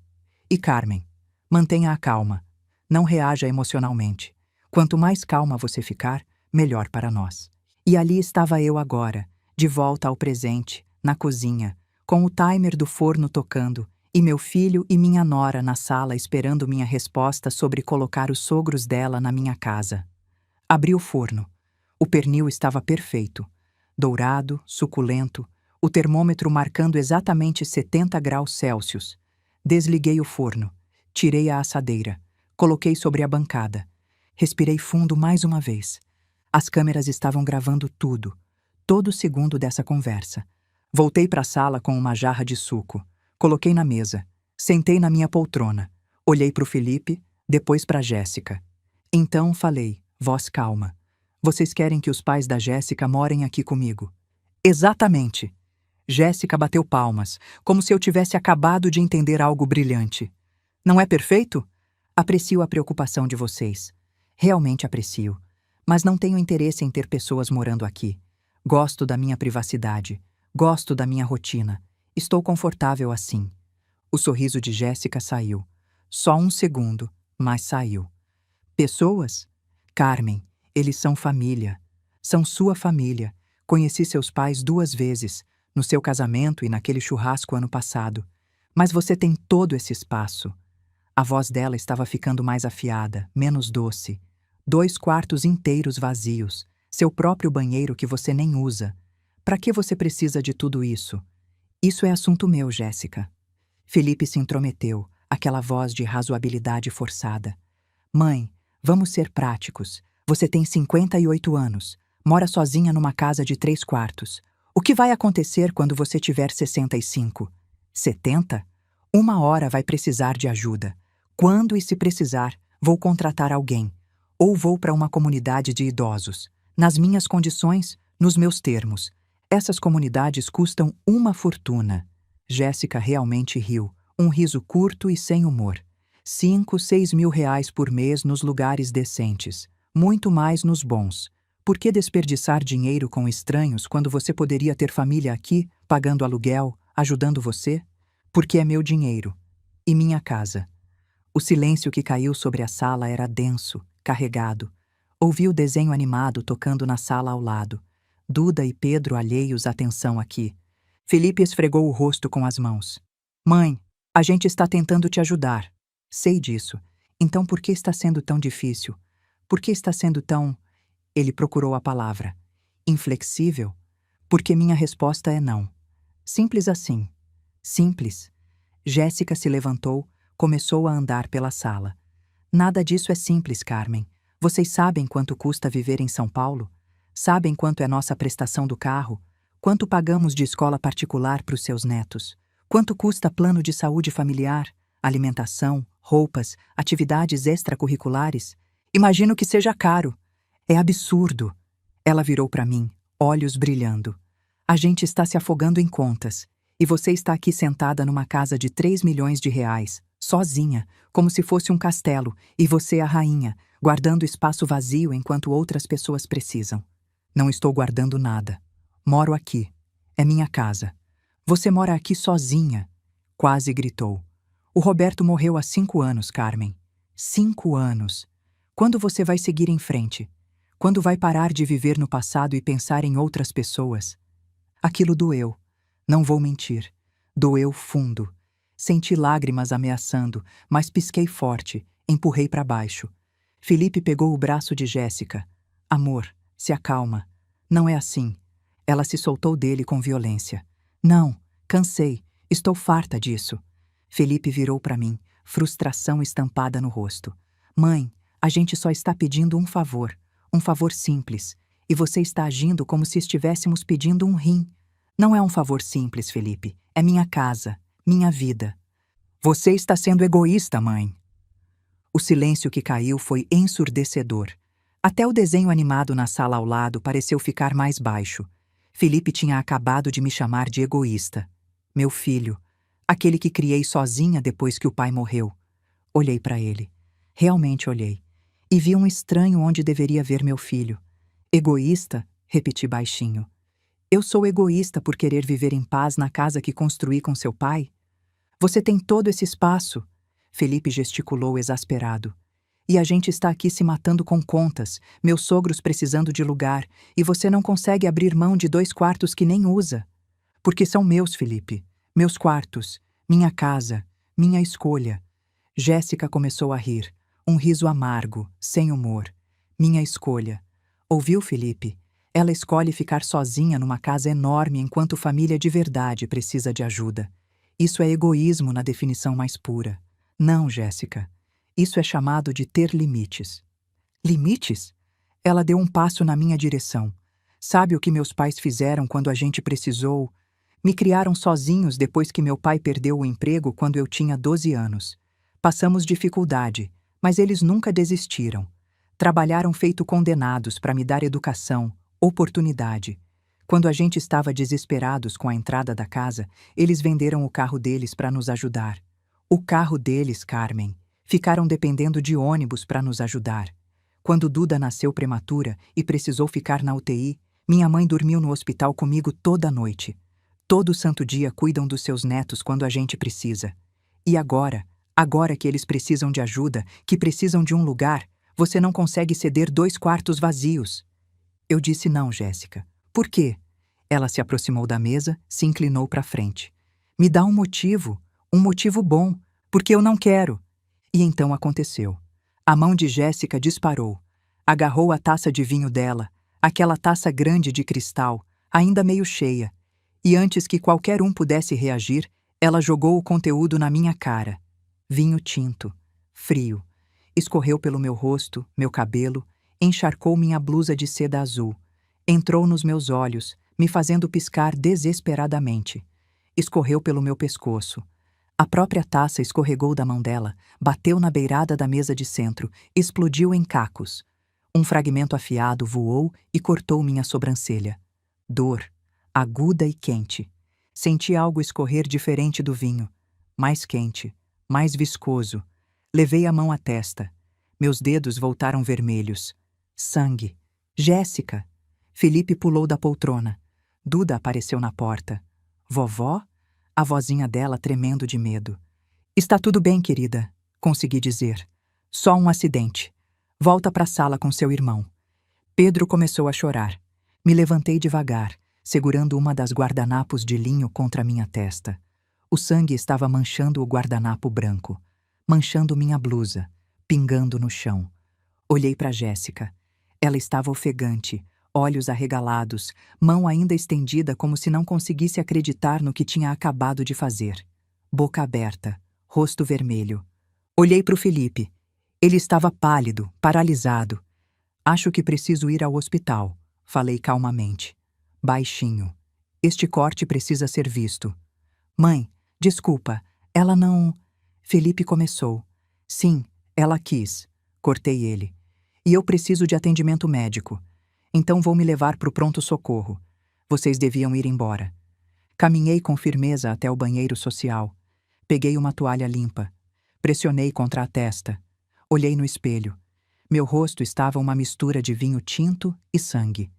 E Carmen, mantenha a calma. Não reaja emocionalmente. Quanto mais calma você ficar, melhor para nós. E ali estava eu agora, de volta ao presente, na cozinha, com o timer do forno tocando, e meu filho e minha nora na sala esperando minha resposta sobre colocar os sogros dela na minha casa. Abri o forno. O pernil estava perfeito. Dourado, suculento, o termômetro marcando exatamente 70 graus Celsius. Desliguei o forno, tirei a assadeira, coloquei sobre a bancada. Respirei fundo mais uma vez. As câmeras estavam gravando tudo, todo segundo dessa conversa. Voltei para a sala com uma jarra de suco. Coloquei na mesa. Sentei na minha poltrona. Olhei para o Felipe, depois para a Jéssica. Então falei, voz calma. Vocês querem que os pais da Jéssica morem aqui comigo? Exatamente. Jéssica bateu palmas, como se eu tivesse acabado de entender algo brilhante. Não é perfeito? Aprecio a preocupação de vocês. Realmente aprecio. Mas não tenho interesse em ter pessoas morando aqui. Gosto da minha privacidade. Gosto da minha rotina. Estou confortável assim. O sorriso de Jéssica saiu. Só um segundo, mas saiu. Pessoas? Carmen, eles são família. São sua família. Conheci seus pais 2 vezes, no seu casamento e naquele churrasco ano passado. Mas você tem todo esse espaço. A voz dela estava ficando mais afiada, menos doce. 2 quartos inteiros vazios. Seu próprio banheiro que você nem usa. Para que você precisa de tudo isso? Isso é assunto meu, Jéssica. Felipe se intrometeu, aquela voz de razoabilidade forçada. Mãe, vamos ser práticos. Você tem 58 anos. Mora sozinha numa casa de 3 quartos. O que vai acontecer quando você tiver 65? 70? Uma hora vai precisar de ajuda. Quando e se precisar, vou contratar alguém. Ou vou para uma comunidade de idosos. Nas minhas condições, nos meus termos. Essas comunidades custam uma fortuna. Jéssica realmente riu, um riso curto e sem humor. 5, 6 mil reais por mês nos lugares decentes. Muito mais nos bons. Por que desperdiçar dinheiro com estranhos quando você poderia ter família aqui, pagando aluguel, ajudando você? Porque é meu dinheiro. E minha casa. O silêncio que caiu sobre a sala era denso, carregado. Ouvi o desenho animado tocando na sala ao lado. Duda e Pedro alheios à atenção aqui. Felipe esfregou o rosto com as mãos. Mãe, a gente está tentando te ajudar. Sei disso. Então por que está sendo tão difícil? Por que está sendo tão... Ele procurou a palavra. Inflexível? Porque minha resposta é não. Simples assim. Simples. Jéssica se levantou, começou a andar pela sala. Nada disso é simples, Carmen. Vocês sabem quanto custa viver em São Paulo? Sabem quanto é nossa prestação do carro? Quanto pagamos de escola particular para os seus netos? Quanto custa plano de saúde familiar, alimentação, roupas, atividades extracurriculares? Imagino que seja caro. É absurdo. Ela virou para mim, olhos brilhando. A gente está se afogando em contas. E você está aqui sentada numa casa de 3 milhões de reais, sozinha, como se fosse um castelo, e você a rainha, guardando espaço vazio enquanto outras pessoas precisam. Não estou guardando nada. Moro aqui. É minha casa. Você mora aqui sozinha. Quase gritou. O Roberto morreu há 5 anos, Carmen. 5 anos. Quando você vai seguir em frente? Quando vai parar de viver no passado e pensar em outras pessoas? Aquilo doeu. Não vou mentir. Doeu fundo. Senti lágrimas ameaçando, mas pisquei forte, empurrei para baixo. Felipe pegou o braço de Jéssica. Amor, se acalma. Não é assim. Ela se soltou dele com violência. Não, cansei. Estou farta disso. Felipe virou para mim, frustração estampada no rosto. Mãe, a gente só está pedindo um favor simples, e você está agindo como se estivéssemos pedindo um rim. Não é um favor simples, Felipe. É minha casa, minha vida. Você está sendo egoísta, mãe. O silêncio que caiu foi ensurdecedor. Até o desenho animado na sala ao lado pareceu ficar mais baixo. Felipe tinha acabado de me chamar de egoísta. Meu filho, aquele que criei sozinha depois que o pai morreu. Olhei para ele. Realmente olhei. E vi um estranho onde deveria ver meu filho. Egoísta? Repeti baixinho. Eu sou egoísta por querer viver em paz na casa que construí com seu pai? Você tem todo esse espaço. Felipe gesticulou exasperado. E a gente está aqui se matando com contas, meus sogros precisando de lugar, e você não consegue abrir mão de 2 quartos que nem usa. Porque são meus, Felipe. Meus quartos, minha casa, minha escolha. Jéssica começou a rir, um riso amargo, sem humor. Minha escolha. Ouviu, Felipe? Ela escolhe ficar sozinha numa casa enorme enquanto família de verdade precisa de ajuda. Isso é egoísmo na definição mais pura. Não, Jéssica. Isso é chamado de ter limites. Limites? Ela deu um passo na minha direção. Sabe o que meus pais fizeram quando a gente precisou? Me criaram sozinhos depois que meu pai perdeu o emprego quando eu tinha 12 anos. Passamos dificuldade, mas eles nunca desistiram. Trabalharam feito condenados para me dar educação, oportunidade. Quando a gente estava desesperados com a entrada da casa, eles venderam o carro deles para nos ajudar. O carro deles, Carmen. Ficaram dependendo de ônibus para nos ajudar. Quando Duda nasceu prematura e precisou ficar na UTI, minha mãe dormiu no hospital comigo toda a noite. Todo santo dia cuidam dos seus netos quando a gente precisa. E agora que eles precisam de ajuda, que precisam de um lugar, você não consegue ceder 2 quartos vazios. Eu disse não, Jéssica. Por quê? Ela se aproximou da mesa, se inclinou para frente. Me dá um motivo bom, porque eu não quero. E então aconteceu. A mão de Jéssica disparou. Agarrou a taça de vinho dela, aquela taça grande de cristal, ainda meio cheia. E antes que qualquer um pudesse reagir, ela jogou o conteúdo na minha cara. Vinho tinto, frio. Escorreu pelo meu rosto, meu cabelo, encharcou minha blusa de seda azul. Entrou nos meus olhos, me fazendo piscar desesperadamente. Escorreu pelo meu pescoço. A própria taça escorregou da mão dela, bateu na beirada da mesa de centro, explodiu em cacos. Um fragmento afiado voou e cortou minha sobrancelha. Dor, aguda e quente. Senti algo escorrer diferente do vinho. Mais quente, mais viscoso. Levei a mão à testa. Meus dedos voltaram vermelhos. Sangue. Jéssica! Felipe pulou da poltrona. Duda apareceu na porta. Vovó? A vozinha dela tremendo de medo. Está tudo bem, querida, consegui dizer. Só um acidente. Volta para a sala com seu irmão. Pedro começou a chorar. Me levantei devagar, segurando uma das guardanapos de linho contra minha testa. O sangue estava manchando o guardanapo branco, manchando minha blusa, pingando no chão. Olhei para Jéssica. Ela estava ofegante, olhos arregalados, mão ainda estendida como se não conseguisse acreditar no que tinha acabado de fazer. Boca aberta, rosto vermelho. Olhei para o Felipe. Ele estava pálido, paralisado. Acho que preciso ir ao hospital, falei calmamente. Baixinho. Este corte precisa ser visto. Mãe, desculpa, ela não... Felipe começou. Sim, ela quis. Cortei ele. E eu preciso de atendimento médico. Então vou me levar para o pronto-socorro. Vocês deviam ir embora. Caminhei com firmeza até o banheiro social. Peguei uma toalha limpa. Pressionei contra a testa. Olhei no espelho. Meu rosto estava uma mistura de vinho tinto e sangue.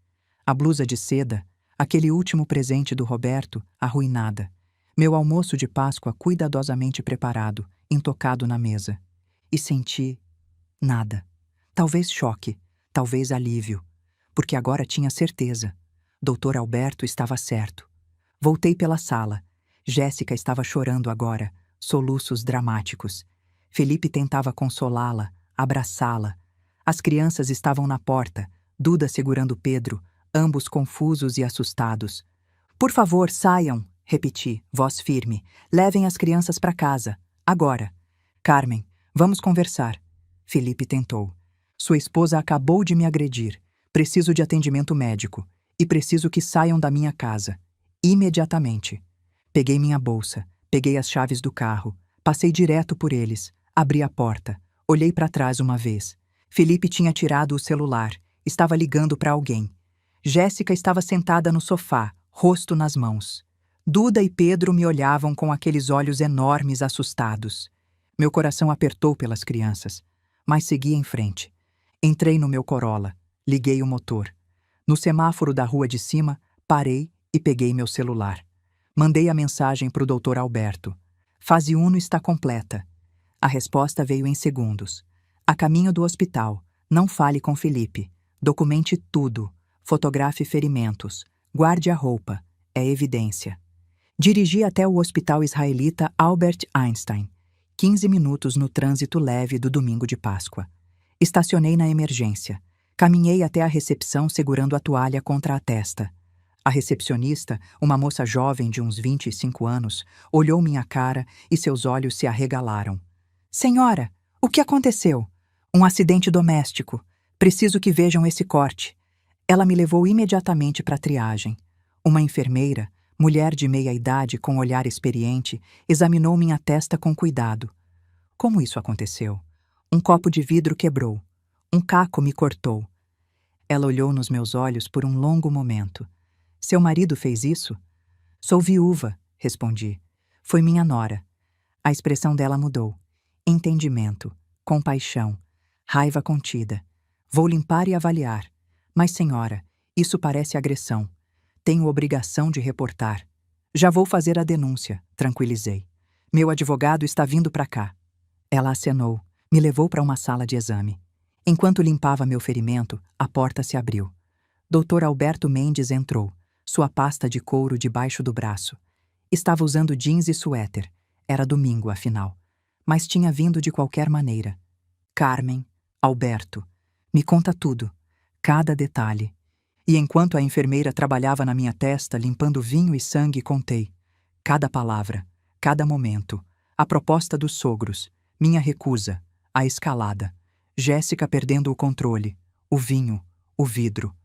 A blusa de seda, aquele último presente do Roberto, arruinada. Meu almoço de Páscoa cuidadosamente preparado, intocado na mesa. E senti... nada. Talvez choque, talvez alívio. Porque agora tinha certeza. Dr. Alberto estava certo. Voltei pela sala. Jéssica estava chorando agora, soluços dramáticos. Felipe tentava consolá-la, abraçá-la. As crianças estavam na porta, Duda segurando Pedro, ambos confusos e assustados. Por favor, saiam, repeti, voz firme. Levem as crianças para casa, agora. Carmen, vamos conversar. Felipe tentou. Sua esposa acabou de me agredir. Preciso de atendimento médico. E preciso que saiam da minha casa. Imediatamente. Peguei minha bolsa, peguei as chaves do carro, passei direto por eles, abri a porta, olhei para trás uma vez. Felipe tinha tirado o celular, estava ligando para alguém. Jéssica estava sentada no sofá, rosto nas mãos. Duda e Pedro me olhavam com aqueles olhos enormes assustados. Meu coração apertou pelas crianças, mas segui em frente. Entrei no meu Corolla, liguei o motor. No semáforo da rua de cima, parei e peguei meu celular. Mandei a mensagem para o Dr. Alberto. Fase 1 está completa. A resposta veio em segundos. A caminho do hospital. Não fale com Felipe. Documente tudo. Fotografe ferimentos. Guarde a roupa. É evidência. Dirigi até o hospital israelita Albert Einstein. 15 minutos no trânsito leve do domingo de Páscoa. Estacionei na emergência. Caminhei até a recepção segurando a toalha contra a testa. A recepcionista, uma moça jovem de uns 25 anos, olhou minha cara e seus olhos se arregalaram. Senhora, o que aconteceu? Um acidente doméstico. Preciso que vejam esse corte. Ela me levou imediatamente para a triagem. Uma enfermeira, mulher de meia idade com olhar experiente, examinou minha testa com cuidado. Como isso aconteceu? Um copo de vidro quebrou. Um caco me cortou. Ela olhou nos meus olhos por um longo momento. Seu marido fez isso? Sou viúva, respondi. Foi minha nora. A expressão dela mudou. Entendimento, compaixão, raiva contida. Vou limpar e avaliar. Mas, senhora, isso parece agressão. Tenho obrigação de reportar. Já vou fazer a denúncia, tranquilizei. Meu advogado está vindo para cá. Ela acenou, me levou para uma sala de exame. Enquanto limpava meu ferimento, a porta se abriu. Dr. Alberto Mendes entrou, sua pasta de couro debaixo do braço. Estava usando jeans e suéter. Era domingo, afinal. Mas tinha vindo de qualquer maneira. Carmen, Alberto, me conta tudo, cada detalhe. E enquanto a enfermeira trabalhava na minha testa, limpando vinho e sangue, contei. Cada palavra, cada momento. A proposta dos sogros, minha recusa, a escalada. Jéssica perdendo o controle, o vinho, o vidro.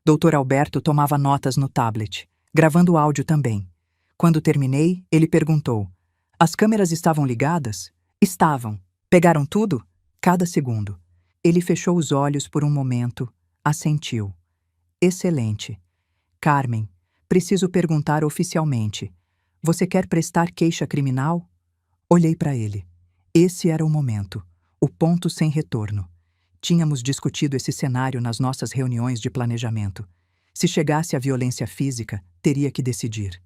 Dr. Alberto tomava notas no tablet, gravando áudio também. Quando terminei, ele perguntou: as câmeras estavam ligadas? Estavam. Pegaram tudo? Cada segundo. Ele fechou os olhos por um momento, assentiu. Excelente. Carmen, preciso perguntar oficialmente. Você quer prestar queixa criminal? Olhei para ele. Esse era o momento, o ponto sem retorno. Tínhamos discutido esse cenário nas nossas reuniões de planejamento. Se chegasse à violência física, teria que decidir.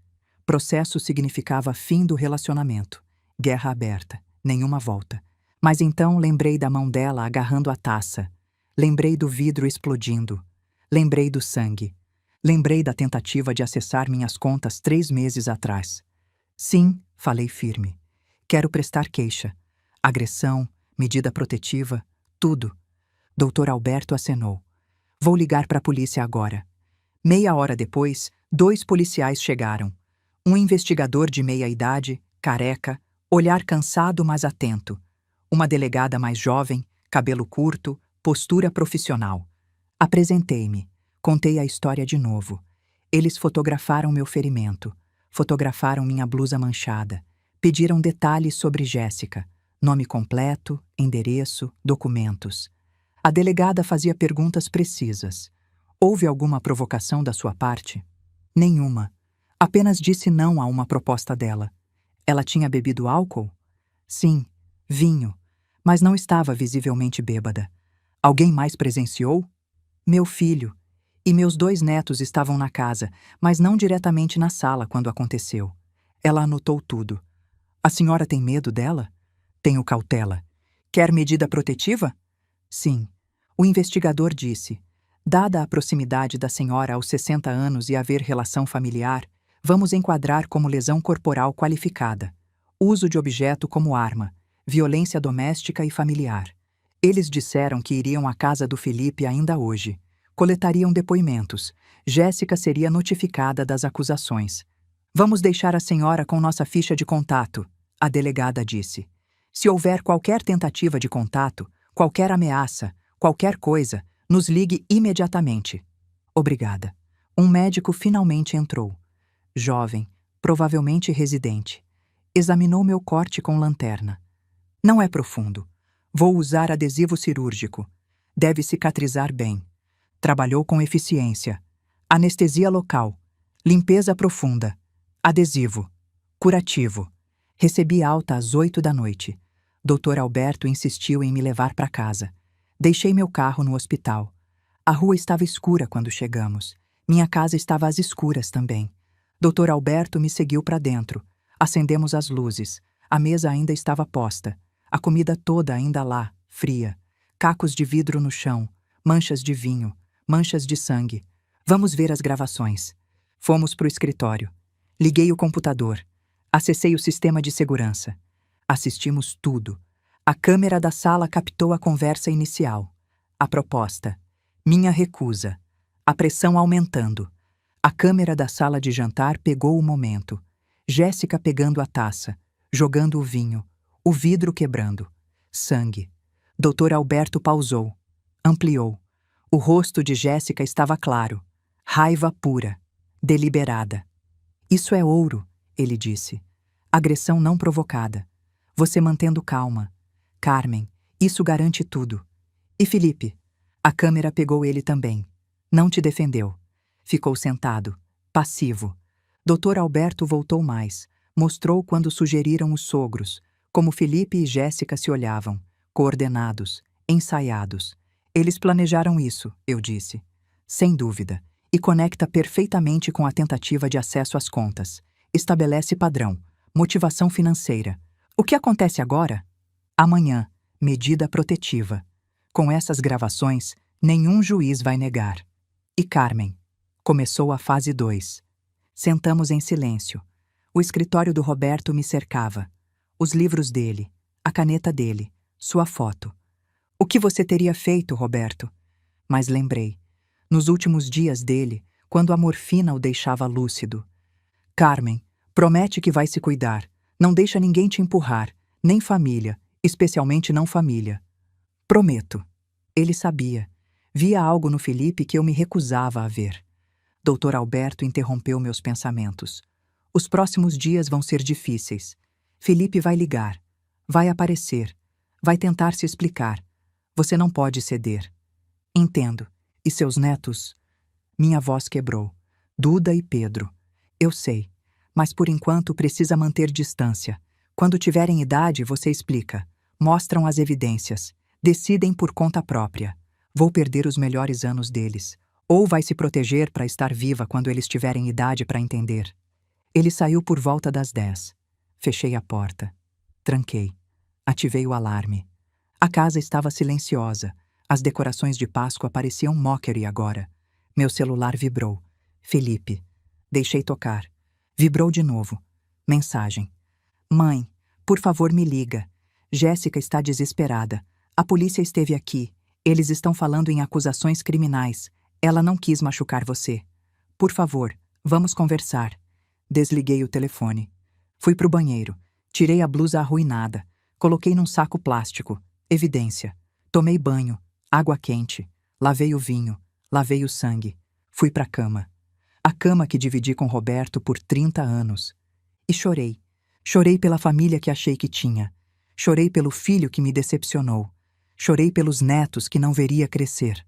Processo significava fim do relacionamento. Guerra aberta, nenhuma volta. Mas então lembrei da mão dela agarrando a taça. Lembrei do vidro explodindo. Lembrei do sangue. Lembrei da tentativa de acessar minhas contas 3 meses atrás. Sim, falei firme. Quero prestar queixa. Agressão, medida protetiva, tudo. Dr. Alberto acenou. Vou ligar para a polícia agora. Meia hora depois, 2 policiais chegaram. Um investigador de meia-idade, careca, olhar cansado mas atento. Uma delegada mais jovem, cabelo curto, postura profissional. Apresentei-me. Contei a história de novo. Eles fotografaram meu ferimento. Fotografaram minha blusa manchada. Pediram detalhes sobre Jéssica. Nome completo, endereço, documentos. A delegada fazia perguntas precisas. Houve alguma provocação da sua parte? Nenhuma. Apenas disse não a uma proposta dela. Ela tinha bebido álcool? Sim, vinho, mas não estava visivelmente bêbada. Alguém mais presenciou? Meu filho. E meus 2 netos estavam na casa, mas não diretamente na sala quando aconteceu. Ela anotou tudo. A senhora tem medo dela? Tenho cautela. Quer medida protetiva? Sim. O investigador disse: dada a proximidade da senhora aos 60 anos e haver relação familiar, vamos enquadrar como lesão corporal qualificada. Uso de objeto como arma, violência doméstica e familiar. Eles disseram que iriam à casa do Felipe ainda hoje. Coletariam depoimentos. Jéssica seria notificada das acusações. Vamos deixar a senhora com nossa ficha de contato, a delegada disse. Se houver qualquer tentativa de contato, qualquer ameaça, qualquer coisa, nos ligue imediatamente. Obrigada. Um médico finalmente entrou. Jovem, provavelmente residente. Examinou meu corte com lanterna. Não é profundo. Vou usar adesivo cirúrgico. Deve cicatrizar bem. Trabalhou com eficiência. Anestesia local. Limpeza profunda. Adesivo. Curativo. Recebi alta às 8 da noite. Dr. Alberto insistiu em me levar para casa. Deixei meu carro no hospital. A rua estava escura quando chegamos. Minha casa estava às escuras também. Dr. Alberto me seguiu para dentro. Acendemos as luzes. A mesa ainda estava posta. A comida toda ainda lá, fria. Cacos de vidro no chão. Manchas de vinho. Manchas de sangue. Vamos ver as gravações. Fomos para o escritório. Liguei o computador. Acessei o sistema de segurança. Assistimos tudo. A câmera da sala captou a conversa inicial. A proposta. Minha recusa. A pressão aumentando. A câmera da sala de jantar pegou o momento. Jéssica pegando a taça, jogando o vinho, o vidro quebrando. Sangue. Dr. Alberto pausou. Ampliou. O rosto de Jéssica estava claro. Raiva pura. Deliberada. Isso é ouro, ele disse. Agressão não provocada. Você mantendo calma. Carmen, isso garante tudo. E Felipe? A câmera pegou ele também. Não te defendeu. Ficou sentado, passivo. Dr. Alberto voltou mais. Mostrou quando sugeriram os sogros, como Felipe e Jéssica se olhavam, coordenados, ensaiados. Eles planejaram isso, eu disse. Sem dúvida. E conecta perfeitamente com a tentativa de acesso às contas. Estabelece padrão. Motivação financeira. O que acontece agora? Amanhã, medida protetiva. Com essas gravações, nenhum juiz vai negar. E Carmen. Começou a fase 2. Sentamos em silêncio. O escritório do Roberto me cercava. Os livros dele, a caneta dele, sua foto. O que você teria feito, Roberto? Mas lembrei. Nos últimos dias dele, quando a morfina o deixava lúcido. Carmen, promete que vai se cuidar. Não deixa ninguém te empurrar, nem família, especialmente não família. Prometo. Ele sabia. Via algo no Felipe que eu me recusava a ver. Dr. Alberto interrompeu meus pensamentos. Os próximos dias vão ser difíceis. Felipe vai ligar. Vai aparecer. Vai tentar se explicar. Você não pode ceder. Entendo. E seus netos? Minha voz quebrou. Duda e Pedro. Eu sei. Mas por enquanto precisa manter distância. Quando tiverem idade, você explica. Mostram as evidências. Decidem por conta própria. Vou perder os melhores anos deles. Ou vai se proteger para estar viva quando eles tiverem idade para entender. Ele saiu por volta das 10. Fechei a porta. Tranquei. Ativei o alarme. A casa estava silenciosa. As decorações de Páscoa pareciam mockery agora. Meu celular vibrou. Felipe. Deixei tocar. Vibrou de novo. Mensagem. Mãe, por favor me liga. Jéssica está desesperada. A polícia esteve aqui. Eles estão falando em acusações criminais. Ela não quis machucar você. Por favor, vamos conversar. Desliguei o telefone. Fui pro banheiro. Tirei a blusa arruinada. Coloquei num saco plástico. Evidência. Tomei banho. Água quente. Lavei o vinho. Lavei o sangue. Fui pra cama. A cama que dividi com Roberto por 30 anos. E chorei. Chorei pela família que achei que tinha. Chorei pelo filho que me decepcionou. Chorei pelos netos que não veria crescer.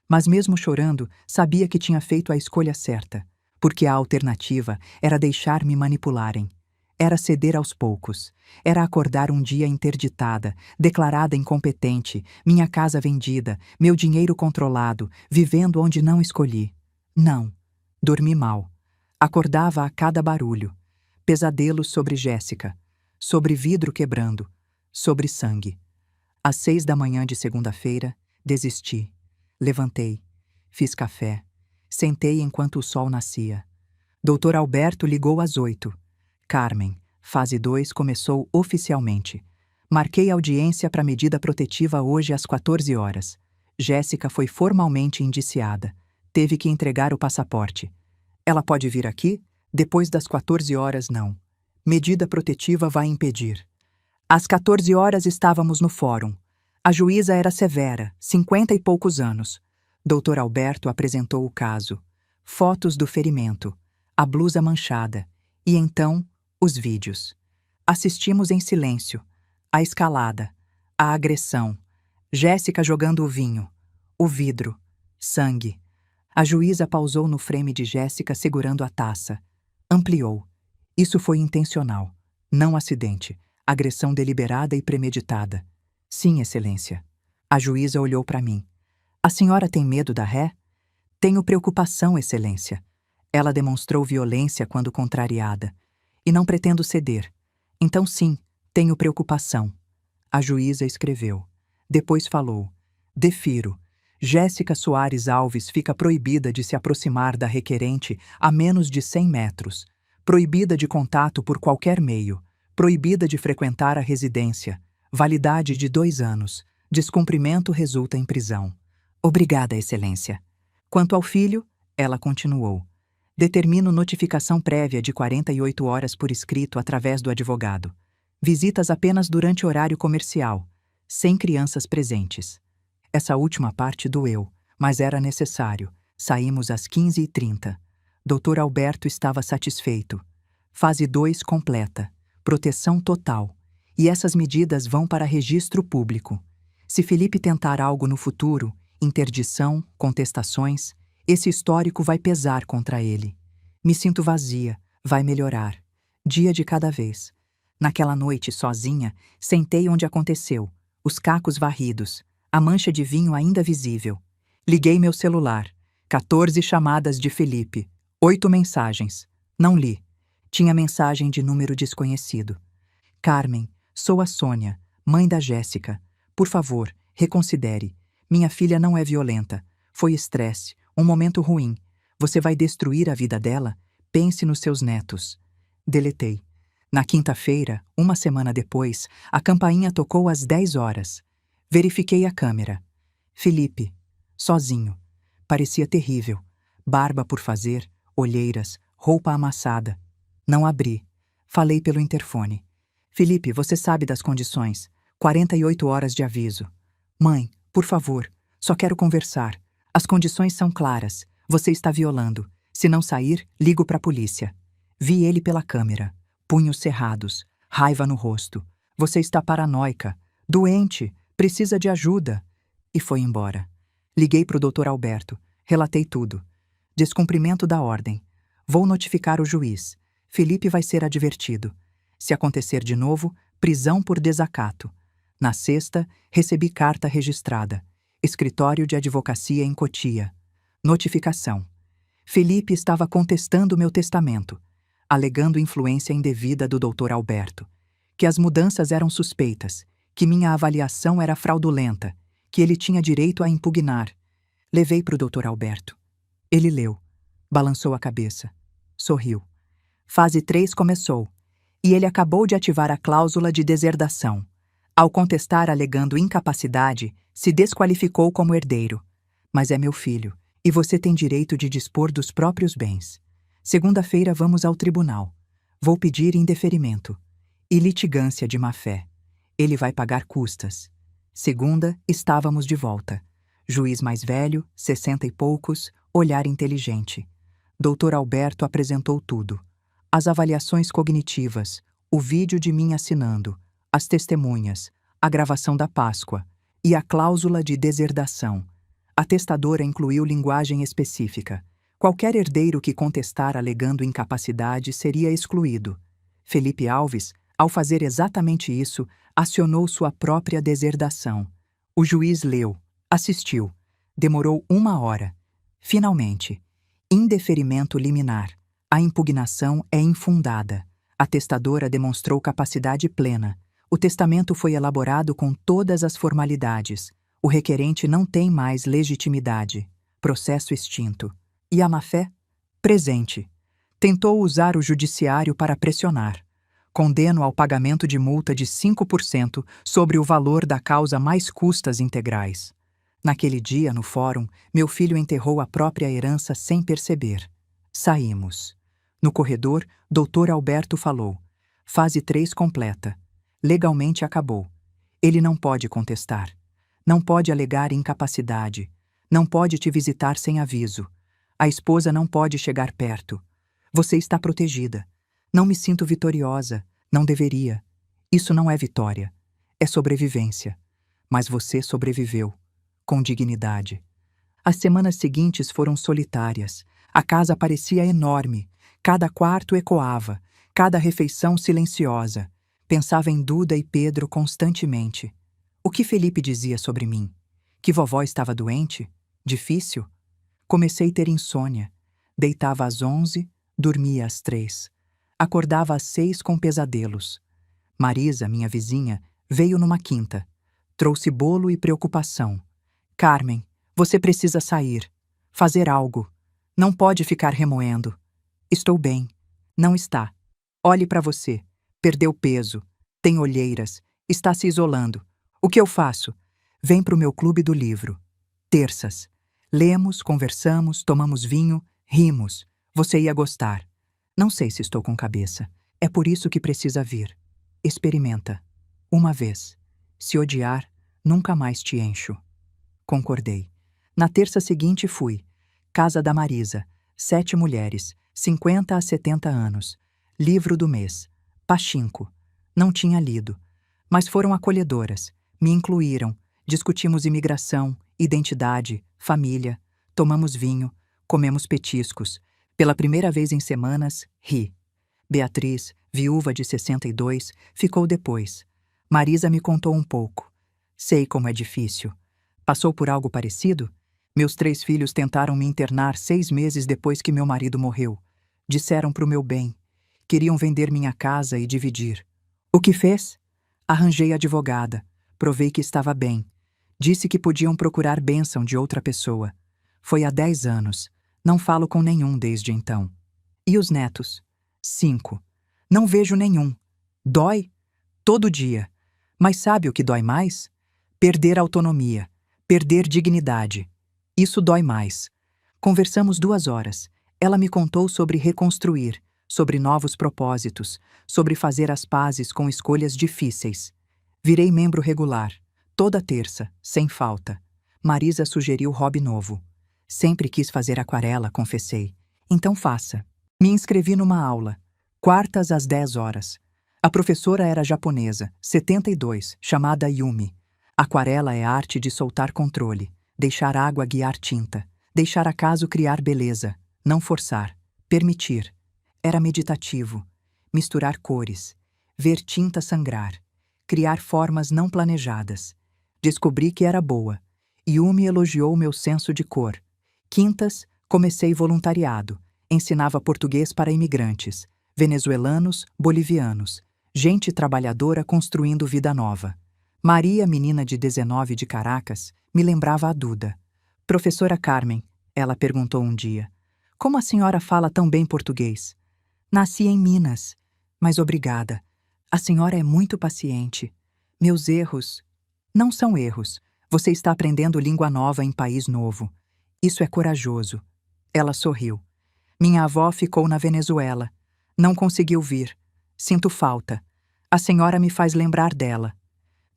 Mas mesmo chorando, sabia que tinha feito a escolha certa, porque a alternativa era deixar-me manipularem. Era ceder aos poucos. Era acordar um dia interditada, declarada incompetente, minha casa vendida, meu dinheiro controlado, vivendo onde não escolhi. Não. Dormi mal. Acordava a cada barulho. Pesadelos sobre Jéssica, sobre vidro quebrando, sobre sangue. Às 6 da manhã de segunda-feira, desisti. Levantei. Fiz café. Sentei enquanto o sol nascia. Dr. Alberto ligou às 8. Carmen, fase 2 começou oficialmente. Marquei audiência para medida protetiva hoje às 14 horas. Jéssica foi formalmente indiciada. Teve que entregar o passaporte. Ela pode vir aqui? Depois das 14 horas, não. Medida protetiva vai impedir. Às 14 horas estávamos no fórum. A juíza era severa, 50 e poucos anos. Dr. Alberto apresentou o caso. Fotos do ferimento, a blusa manchada, e então, os vídeos. Assistimos em silêncio. A escalada, a agressão, Jéssica jogando o vinho, o vidro, sangue. A juíza pausou no frame de Jéssica segurando a taça. Ampliou. Isso foi intencional, não acidente, agressão deliberada e premeditada. Sim, Excelência. A juíza olhou para mim. A senhora tem medo da ré? Tenho preocupação, Excelência. Ela demonstrou violência quando contrariada. E não pretendo ceder. Então sim, tenho preocupação. A juíza escreveu. Depois falou. Defiro. Jéssica Soares Alves fica proibida de se aproximar da requerente a menos de 100 metros. Proibida de contato por qualquer meio. Proibida de frequentar a residência. Validade de 2 anos. Descumprimento resulta em prisão. Obrigada, Excelência. Quanto ao filho, ela continuou. Determino notificação prévia de 48 horas por escrito através do advogado. Visitas apenas durante horário comercial, sem crianças presentes. Essa última parte doeu, mas era necessário. Saímos às 15h30. Dr. Alberto estava satisfeito. Fase 2 completa. Proteção total. E essas medidas vão para registro público. Se Felipe tentar algo no futuro, interdição, contestações, esse histórico vai pesar contra ele. Me sinto vazia, vai melhorar. Dia de cada vez. Naquela noite, sozinha, sentei onde aconteceu, os cacos varridos, a mancha de vinho ainda visível. Liguei meu celular. 14 chamadas de Felipe. 8 mensagens. Não li. Tinha mensagem de número desconhecido. Carmen, sou a Sônia, mãe da Jéssica. Por favor, reconsidere. Minha filha não é violenta. Foi estresse, um momento ruim. Você vai destruir a vida dela? Pense nos seus netos. Deletei. Na quinta-feira, uma semana depois, a campainha tocou às 10 horas. Verifiquei a câmera. Felipe, sozinho. Parecia terrível. Barba por fazer, olheiras, roupa amassada. Não abri. Falei pelo interfone. Felipe, você sabe das condições. 48 horas de aviso. Mãe, por favor, só quero conversar. As condições são claras. Você está violando. Se não sair, ligo para a polícia. Vi ele pela câmera. Punhos cerrados. Raiva no rosto. Você está paranoica. Doente. Precisa de ajuda. E foi embora. Liguei para o Dr. Alberto. Relatei tudo. Descumprimento da ordem. Vou notificar o juiz. Felipe vai ser advertido. Se acontecer de novo, prisão por desacato. Na sexta, recebi carta registrada. Escritório de advocacia em Cotia. Notificação. Felipe estava contestando meu testamento, alegando influência indevida do Dr. Alberto, que as mudanças eram suspeitas, que minha avaliação era fraudulenta, que ele tinha direito a impugnar. Levei para o Dr. Alberto. Ele leu, balançou a cabeça, sorriu. Fase 3 começou, e ele acabou de ativar a cláusula de deserdação. Ao contestar alegando incapacidade, se desqualificou como herdeiro. Mas é meu filho, e você tem direito de dispor dos próprios bens. Segunda-feira vamos ao tribunal. Vou pedir indeferimento. E litigância de má-fé. Ele vai pagar custas. Segunda, estávamos de volta. Juiz mais velho, 60 e poucos, olhar inteligente. Dr. Alberto apresentou tudo. As avaliações cognitivas, o vídeo de mim assinando, as testemunhas, a gravação da Páscoa e a cláusula de deserdação. A testadora incluiu linguagem específica. Qualquer herdeiro que contestar alegando incapacidade seria excluído. Felipe Alves, ao fazer exatamente isso, acionou sua própria deserdação. O juiz leu, assistiu. Demorou 1 hora. Finalmente. Indeferimento liminar. A impugnação é infundada. A testadora demonstrou capacidade plena. O testamento foi elaborado com todas as formalidades. O requerente não tem mais legitimidade. Processo extinto. E a má-fé? Presente. Tentou usar o judiciário para pressionar. Condeno ao pagamento de multa de 5% sobre o valor da causa mais custas integrais. Naquele dia, no fórum, meu filho enterrou a própria herança sem perceber. Saímos. No corredor, Dr. Alberto falou. Fase 3 completa. Legalmente acabou. Ele não pode contestar. Não pode alegar incapacidade. Não pode te visitar sem aviso. A esposa não pode chegar perto. Você está protegida. Não me sinto vitoriosa. Não deveria. Isso não é vitória. É sobrevivência. Mas você sobreviveu. Com dignidade. As semanas seguintes foram solitárias. A casa parecia enorme. Cada quarto ecoava. Cada refeição silenciosa. Pensava em Duda e Pedro constantemente. O que Felipe dizia sobre mim? Que vovó estava doente? Difícil? Comecei a ter insônia. Deitava às 11, dormia às 3. Acordava às 6 com pesadelos. Marisa, minha vizinha, veio numa quinta. Trouxe bolo e preocupação. Carmen, você precisa sair. Fazer algo. Não pode ficar remoendo. Estou bem. Não está. Olhe para você. Perdeu peso. Tem olheiras. Está se isolando. O que eu faço? Vem para o meu clube do livro. Terças. Lemos, conversamos, tomamos vinho, rimos. Você ia gostar. Não sei se estou com cabeça. É por isso que precisa vir. Experimenta. Uma vez. Se odiar, nunca mais te encho. Concordei. Na terça seguinte fui. Casa da Marisa. 7 mulheres. 50 a 70 anos. Livro do mês. Pachinko. Não tinha lido. Mas foram acolhedoras. Me incluíram. Discutimos imigração, identidade, família. Tomamos vinho. Comemos petiscos. Pela primeira vez em semanas, ri. Beatriz, viúva de 62, ficou depois. Marisa me contou um pouco. Sei como é difícil. Passou por algo parecido? Meus 3 filhos tentaram me internar 6 meses depois que meu marido morreu. Disseram pro meu bem. Queriam vender minha casa e dividir. O que fez? Arranjei advogada. Provei que estava bem. Disse que podiam procurar bênção de outra pessoa. Foi há 10 anos. Não falo com nenhum desde então. E os netos? 5. Não vejo nenhum. Dói? Todo dia. Mas sabe o que dói mais? Perder autonomia. Perder dignidade. Isso dói mais. Conversamos 2 horas. Ela me contou sobre reconstruir, sobre novos propósitos, sobre fazer as pazes com escolhas difíceis. Virei membro regular. Toda terça, sem falta. Marisa sugeriu hobby novo. Sempre quis fazer aquarela, confessei. Então faça. Me inscrevi numa aula. Quartas às 10 horas. A professora era japonesa, 72, chamada Yumi. Aquarela é a arte de soltar controle, deixar água guiar tinta, deixar acaso criar beleza, não forçar, permitir. Era meditativo. Misturar cores, ver tinta sangrar, criar formas não planejadas. Descobri que era boa. Yumi elogiou meu senso de cor. Quintas, comecei voluntariado. Ensinava português para imigrantes, venezuelanos, bolivianos, gente trabalhadora construindo vida nova. Maria, menina de 19 de Caracas, me lembrava a Duda. Professora Carmen, ela perguntou um dia, como a senhora fala tão bem português? Nasci em Minas, mas obrigada. A senhora é muito paciente. Meus erros não são erros. Você está aprendendo língua nova em país novo. Isso é corajoso. Ela sorriu. Minha avó ficou na Venezuela. Não conseguiu vir. Sinto falta. A senhora me faz lembrar dela.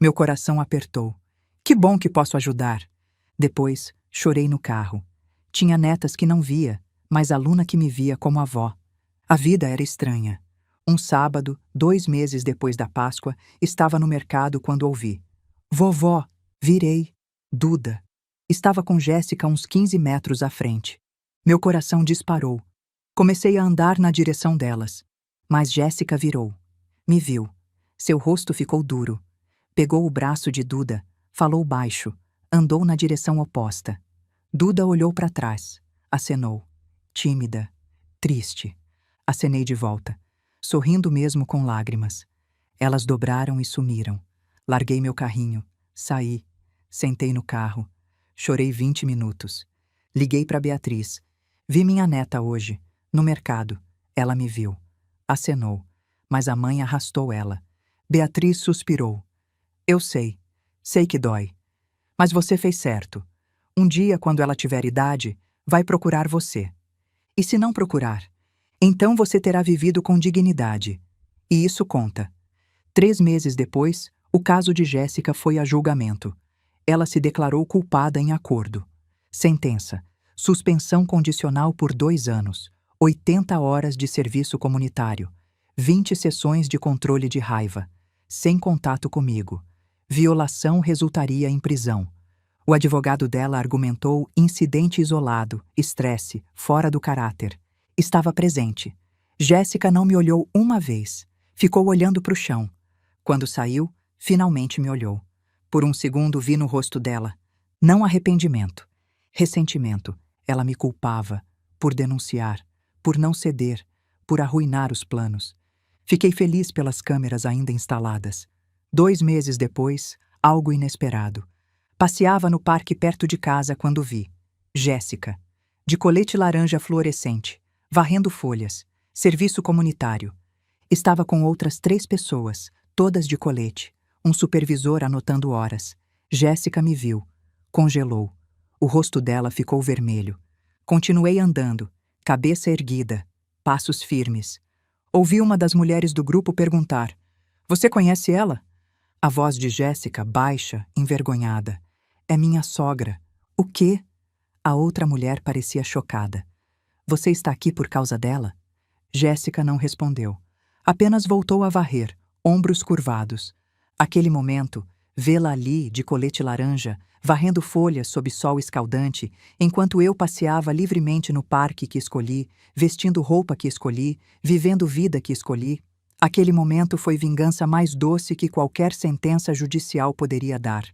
Meu coração apertou. Que bom que posso ajudar. Depois, chorei no carro. Tinha netas que não via, mas a Luna que me via como avó. A vida era estranha. Um sábado, 2 meses depois da Páscoa, estava no mercado quando ouvi. Vovó, virei. Duda. Estava com Jéssica uns 15 metros à frente. Meu coração disparou. Comecei a andar na direção delas. Mas Jéssica virou. Me viu. Seu rosto ficou duro. Pegou o braço de Duda, falou baixo, andou na direção oposta. Duda olhou para trás, acenou. Tímida, triste. Acenei de volta, sorrindo mesmo com lágrimas. Elas dobraram e sumiram. Larguei meu carrinho, saí, sentei no carro. Chorei 20 minutos. Liguei para Beatriz. Vi minha neta hoje, no mercado. Ela me viu. Acenou, mas a mãe arrastou ela. Beatriz suspirou. Eu sei que dói. Mas você fez certo. Um dia, quando ela tiver idade, vai procurar você. E se não procurar, então você terá vivido com dignidade. E isso conta. 3 meses depois, o caso de Jéssica foi a julgamento. Ela se declarou culpada em acordo. Sentença: suspensão condicional por 2 anos, 80 horas de serviço comunitário, 20 sessões de controle de raiva, sem contato comigo. Violação resultaria em prisão. O advogado dela argumentou incidente isolado, estresse, fora do caráter. Estava presente. Jéssica não me olhou uma vez. Ficou olhando para o chão. Quando saiu, finalmente me olhou. Por um segundo vi no rosto dela. Não arrependimento. Ressentimento. Ela me culpava. Por denunciar. Por não ceder. Por arruinar os planos. Fiquei feliz pelas câmeras ainda instaladas. 2 meses depois, algo inesperado. Passeava no parque perto de casa quando vi Jéssica, de colete laranja fluorescente, varrendo folhas, serviço comunitário. Estava com outras 3 pessoas, todas de colete, um supervisor anotando horas. Jéssica me viu, congelou. O rosto dela ficou vermelho. Continuei andando, cabeça erguida, passos firmes. Ouvi uma das mulheres do grupo perguntar: "Você conhece ela?" A voz de Jéssica, baixa, envergonhada. É minha sogra. O quê? A outra mulher parecia chocada. Você está aqui por causa dela? Jéssica não respondeu. Apenas voltou a varrer, ombros curvados. Aquele momento, vê-la ali, de colete laranja, varrendo folhas sob sol escaldante, enquanto eu passeava livremente no parque que escolhi, vestindo roupa que escolhi, vivendo vida que escolhi. Aquele momento foi vingança mais doce que qualquer sentença judicial poderia dar.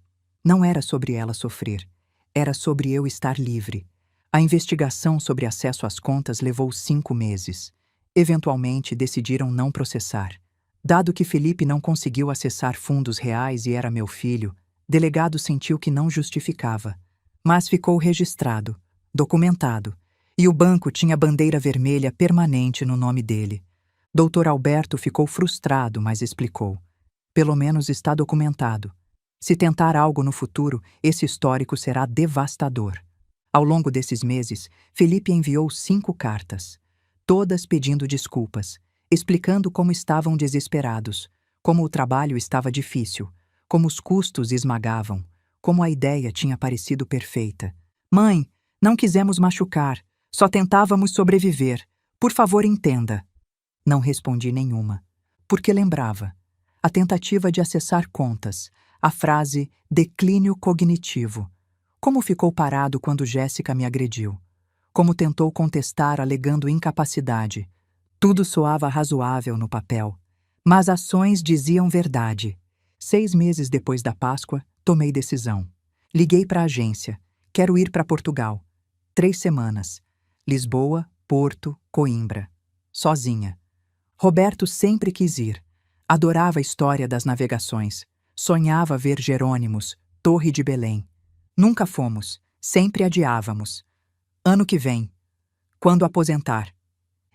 Não era sobre ela sofrer. Era sobre eu estar livre. A investigação sobre acesso às contas levou 5 meses. Eventualmente, decidiram não processar. Dado que Felipe não conseguiu acessar fundos reais e era meu filho, delegado sentiu que não justificava. Mas ficou registrado, documentado, e o banco tinha bandeira vermelha permanente no nome dele. Dr. Alberto ficou frustrado, mas explicou. Pelo menos está documentado. Se tentar algo no futuro, esse histórico será devastador. Ao longo desses meses, Felipe enviou 5 cartas, todas pedindo desculpas, explicando como estavam desesperados, como o trabalho estava difícil, como os custos esmagavam, como a ideia tinha parecido perfeita. Mãe, não quisemos machucar, só tentávamos sobreviver. Por favor, entenda. Não respondi nenhuma, porque lembrava. A tentativa de acessar contas, a frase declínio cognitivo. Como ficou parado quando Jéssica me agrediu? Como tentou contestar alegando incapacidade? Tudo soava razoável no papel, mas ações diziam verdade. 6 meses depois da Páscoa, tomei decisão. Liguei para a agência. Quero ir para Portugal. 3 semanas. Lisboa, Porto, Coimbra. Sozinha. Roberto sempre quis ir. Adorava a história das navegações. Sonhava ver Jerônimos, Torre de Belém. Nunca fomos. Sempre adiávamos. Ano que vem. Quando aposentar.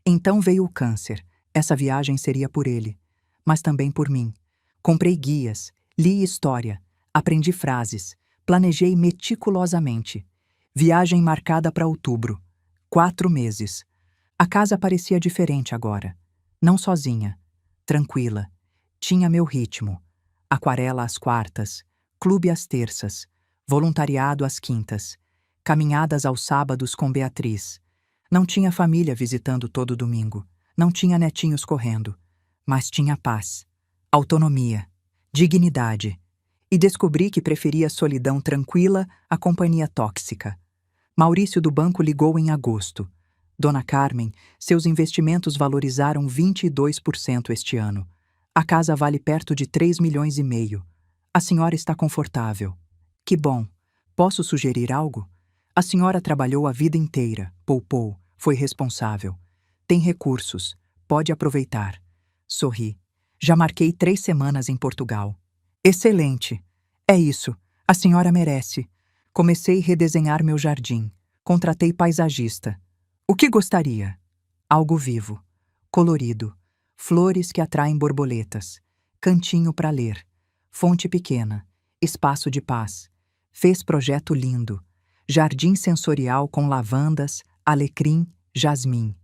Então veio o câncer. Essa viagem seria por ele, mas também por mim. Comprei guias, li história, aprendi frases, planejei meticulosamente. Viagem marcada para outubro. 4 meses. A casa parecia diferente agora. Não sozinha. Tranquila. Tinha meu ritmo. Aquarela às quartas, clube às terças, voluntariado às quintas, caminhadas aos sábados com Beatriz. Não tinha família visitando todo domingo. Não tinha netinhos correndo. Mas tinha paz, autonomia, dignidade. E descobri que preferia a solidão tranquila à companhia tóxica. Maurício do banco ligou em agosto. Dona Carmen, seus investimentos valorizaram 22% este ano. A casa vale perto de 3,5 milhões. A senhora está confortável. Que bom. Posso sugerir algo? A senhora trabalhou a vida inteira, poupou, foi responsável. Tem recursos, pode aproveitar. Sorri. Já marquei 3 semanas em Portugal. Excelente. É isso. A senhora merece. Comecei a redesenhar meu jardim. Contratei paisagista. O que gostaria? Algo vivo, colorido, flores que atraem borboletas, cantinho para ler, fonte pequena, espaço de paz. Fez projeto lindo. Jardim sensorial com lavandas, alecrim, jasmim.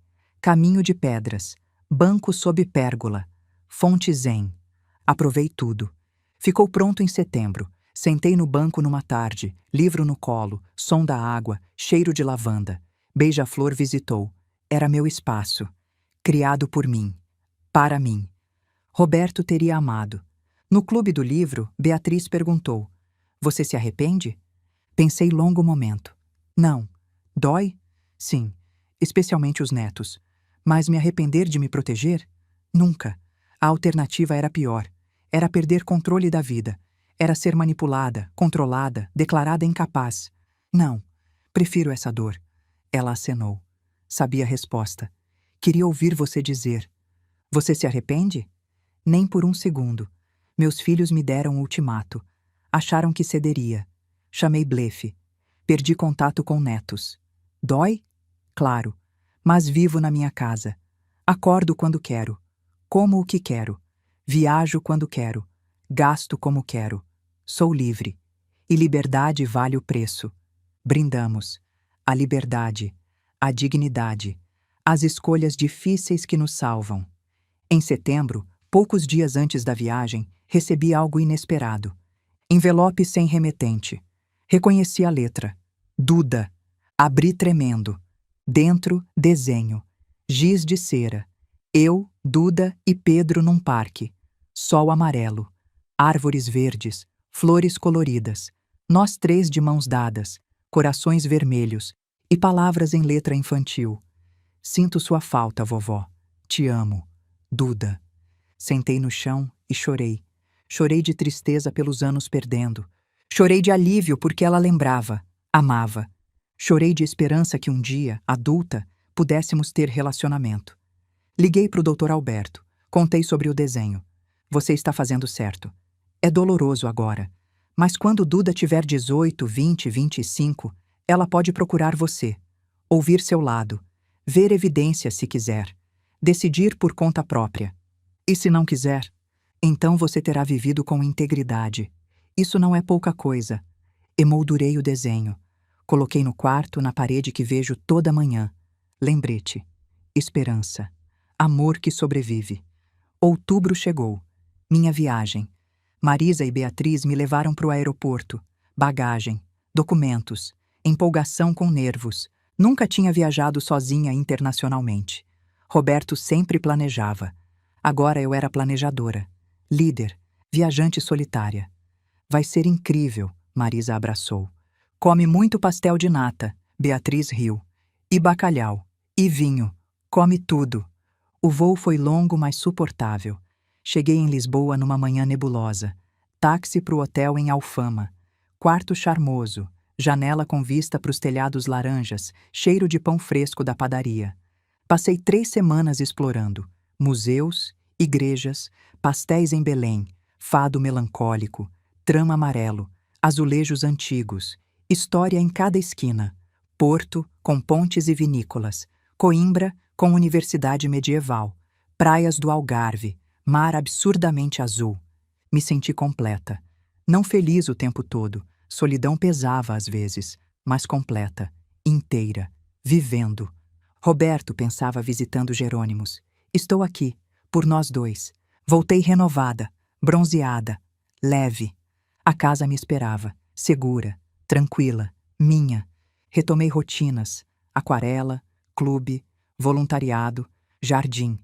Caminho de pedras, banco sob pérgola, fonte zen. Aprovei tudo. Ficou pronto em setembro. Sentei no banco numa tarde, livro no colo, som da água, cheiro de lavanda. Beija-flor visitou. Era meu espaço. Criado por mim. Para mim. Roberto teria amado. No clube do livro, Beatriz perguntou: Você se arrepende? Pensei longo momento. Não. Dói? Sim. Especialmente os netos. Mas me arrepender de me proteger? Nunca. A alternativa era pior. Era perder controle da vida. Era ser manipulada, controlada, declarada incapaz. Não. Prefiro essa dor. Ela acenou. Sabia a resposta. Queria ouvir você dizer. Você se arrepende? Nem por um segundo. Meus filhos me deram um ultimato. Acharam que cederia. Chamei blefe. Perdi contato com netos. Dói? Claro. Mas vivo na minha casa. Acordo quando quero. Como o que quero. Viajo quando quero. Gasto como quero. Sou livre. E liberdade vale o preço. Brindamos. A liberdade. A dignidade. As escolhas difíceis que nos salvam. Em setembro, poucos dias antes da viagem, recebi algo inesperado. Envelope sem remetente. Reconheci a letra. Duda. Abri tremendo. Dentro, desenho. Giz de cera. Eu, Duda e Pedro num parque. Sol amarelo. Árvores verdes. Flores coloridas. Nós 3 de mãos dadas. Corações vermelhos. E palavras em letra infantil. Sinto sua falta, vovó. Te amo. Duda. Sentei no chão e chorei. Chorei de tristeza pelos anos perdendo. Chorei de alívio porque ela lembrava, amava. Chorei de esperança que um dia, adulta, pudéssemos ter relacionamento. Liguei para o Dr. Alberto. Contei sobre o desenho. Você está fazendo certo. É doloroso agora. Mas quando Duda tiver 18, 20, 25, ela pode procurar você. Ouvir seu lado. Ver evidências se quiser. Decidir por conta própria. E se não quiser? Então você terá vivido com integridade. Isso não é pouca coisa. Emoldurei o desenho. Coloquei no quarto, na parede que vejo toda manhã. Lembrete. Esperança. Amor que sobrevive. Outubro chegou. Minha viagem. Marisa e Beatriz me levaram para o aeroporto. Bagagem. Documentos. Empolgação com nervos. Nunca tinha viajado sozinha internacionalmente. Roberto sempre planejava. Agora eu era planejadora. Líder. Viajante solitária. Vai ser incrível, Marisa abraçou. Come muito pastel de nata, Beatriz riu. E bacalhau. E vinho. Come tudo. O voo foi longo, mas suportável. Cheguei em Lisboa numa manhã nebulosa. Táxi para o hotel em Alfama. Quarto charmoso. Janela com vista para os telhados laranjas, cheiro de pão fresco da padaria. Passei 3 semanas explorando. Museus, igrejas, pastéis em Belém, fado melancólico, trama amarelo, azulejos antigos, história em cada esquina. Porto, com pontes e vinícolas. Coimbra, com universidade medieval. Praias do Algarve, mar absurdamente azul. Me senti completa. Não feliz o tempo todo. Solidão pesava às vezes, mas completa, inteira, vivendo. Roberto pensava visitando Jerônimos. Estou aqui, por nós dois. Voltei renovada, bronzeada, leve. A casa me esperava, segura, tranquila, minha. Retomei rotinas, aquarela, clube, voluntariado, jardim.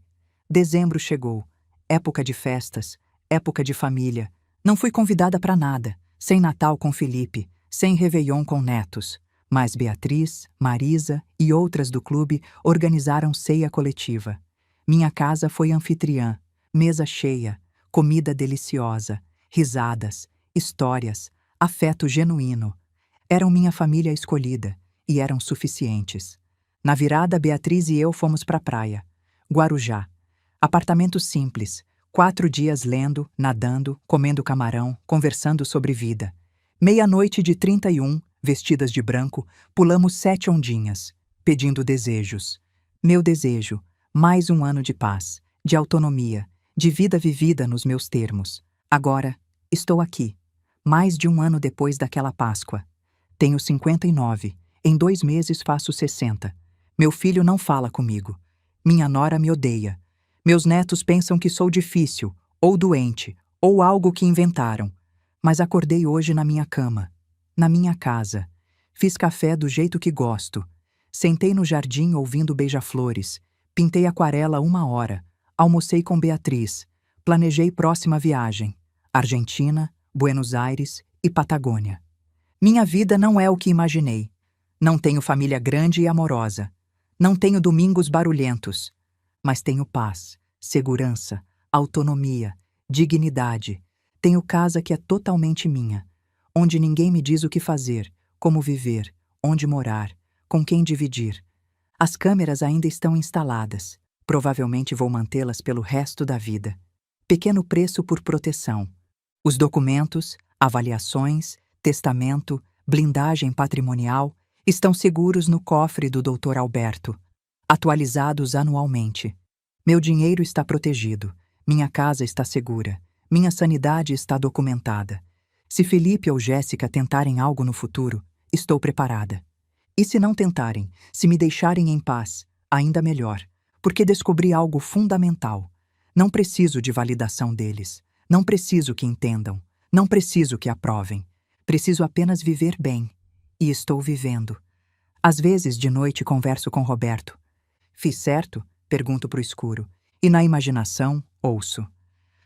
Dezembro chegou, época de festas, época de família. Não fui convidada para nada. Sem Natal com Felipe, sem Réveillon com netos. Mas Beatriz, Marisa e outras do clube organizaram ceia coletiva. Minha casa foi anfitriã, mesa cheia, comida deliciosa, risadas, histórias, afeto genuíno. Eram minha família escolhida e eram suficientes. Na virada, Beatriz e eu fomos para a praia. Guarujá. Apartamento simples. 4 dias lendo, nadando, comendo camarão, conversando sobre vida. Meia-noite de 31, vestidas de branco, pulamos 7 ondinhas, pedindo desejos. Meu desejo, mais um ano de paz, de autonomia, de vida vivida nos meus termos. Agora, estou aqui, mais de um ano depois daquela Páscoa. Tenho 59, em 2 meses faço 60. Meu filho não fala comigo. Minha nora me odeia. Meus netos pensam que sou difícil, ou doente, ou algo que inventaram. Mas acordei hoje na minha cama, na minha casa. Fiz café do jeito que gosto. Sentei no jardim ouvindo beija-flores. Pintei aquarela 1 hora. Almocei com Beatriz. Planejei próxima viagem. Argentina, Buenos Aires e Patagônia. Minha vida não é o que imaginei. Não tenho família grande e amorosa. Não tenho domingos barulhentos. Mas tenho paz, segurança, autonomia, dignidade. Tenho casa que é totalmente minha, onde ninguém me diz o que fazer, como viver, onde morar, com quem dividir. As câmeras ainda estão instaladas. Provavelmente vou mantê-las pelo resto da vida. Pequeno preço por proteção. Os documentos, avaliações, testamento, blindagem patrimonial estão seguros no cofre do Dr. Alberto, atualizados anualmente. Meu dinheiro está protegido, minha casa está segura, minha sanidade está documentada. Se Felipe ou Jéssica tentarem algo no futuro, estou preparada. E se não tentarem, se me deixarem em paz, ainda melhor, porque descobri algo fundamental. Não preciso de validação deles, não preciso que entendam, não preciso que aprovem. Preciso apenas viver bem. E estou vivendo. Às vezes, de noite, converso com Roberto. Fiz certo? Pergunto pro escuro. E na imaginação, ouço.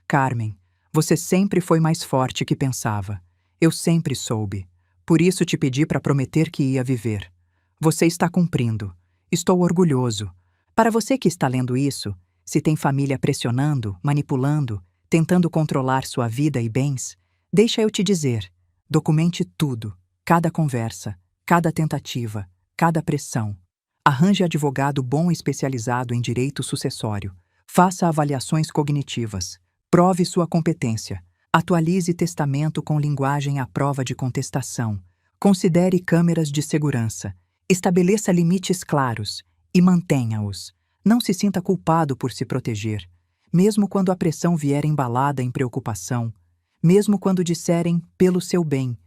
Carmen, você sempre foi mais forte que pensava. Eu sempre soube. Por isso te pedi para prometer que ia viver. Você está cumprindo. Estou orgulhoso. Para você que está lendo isso, se tem família pressionando, manipulando, tentando controlar sua vida e bens, deixa eu te dizer. Documente tudo, cada conversa, cada tentativa, cada pressão. Arranje advogado bom especializado em direito sucessório. Faça avaliações cognitivas. Prove sua competência. Atualize testamento com linguagem à prova de contestação. Considere câmeras de segurança. Estabeleça limites claros e mantenha-os. Não se sinta culpado por se proteger. Mesmo quando a pressão vier embalada em preocupação, mesmo quando disserem pelo seu bem.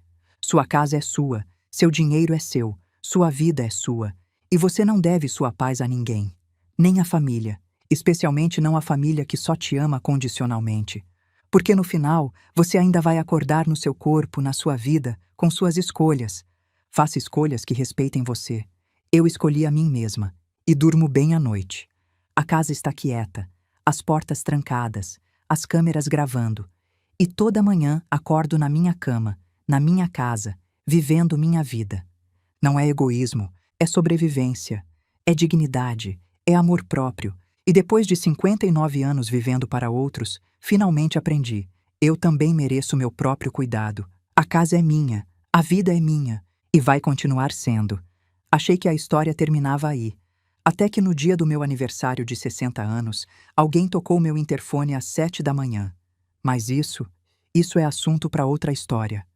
Sua casa é sua, seu dinheiro é seu, sua vida é sua, e você não deve sua paz a ninguém, nem à família, especialmente não a família que só te ama condicionalmente. Porque no final, você ainda vai acordar no seu corpo, na sua vida, com suas escolhas. Faça escolhas que respeitem você. Eu escolhi a mim mesma, e durmo bem à noite. A casa está quieta, as portas trancadas, as câmeras gravando, e toda manhã acordo na minha cama, na minha casa, vivendo minha vida. Não é egoísmo, é sobrevivência, é dignidade, é amor próprio, e depois de 59 anos vivendo para outros, finalmente aprendi, eu também mereço meu próprio cuidado. A casa é minha, a vida é minha, e vai continuar sendo. Achei que a história terminava aí. Até que no dia do meu aniversário de 60 anos, alguém tocou meu interfone às 7 da manhã. Mas isso é assunto para outra história.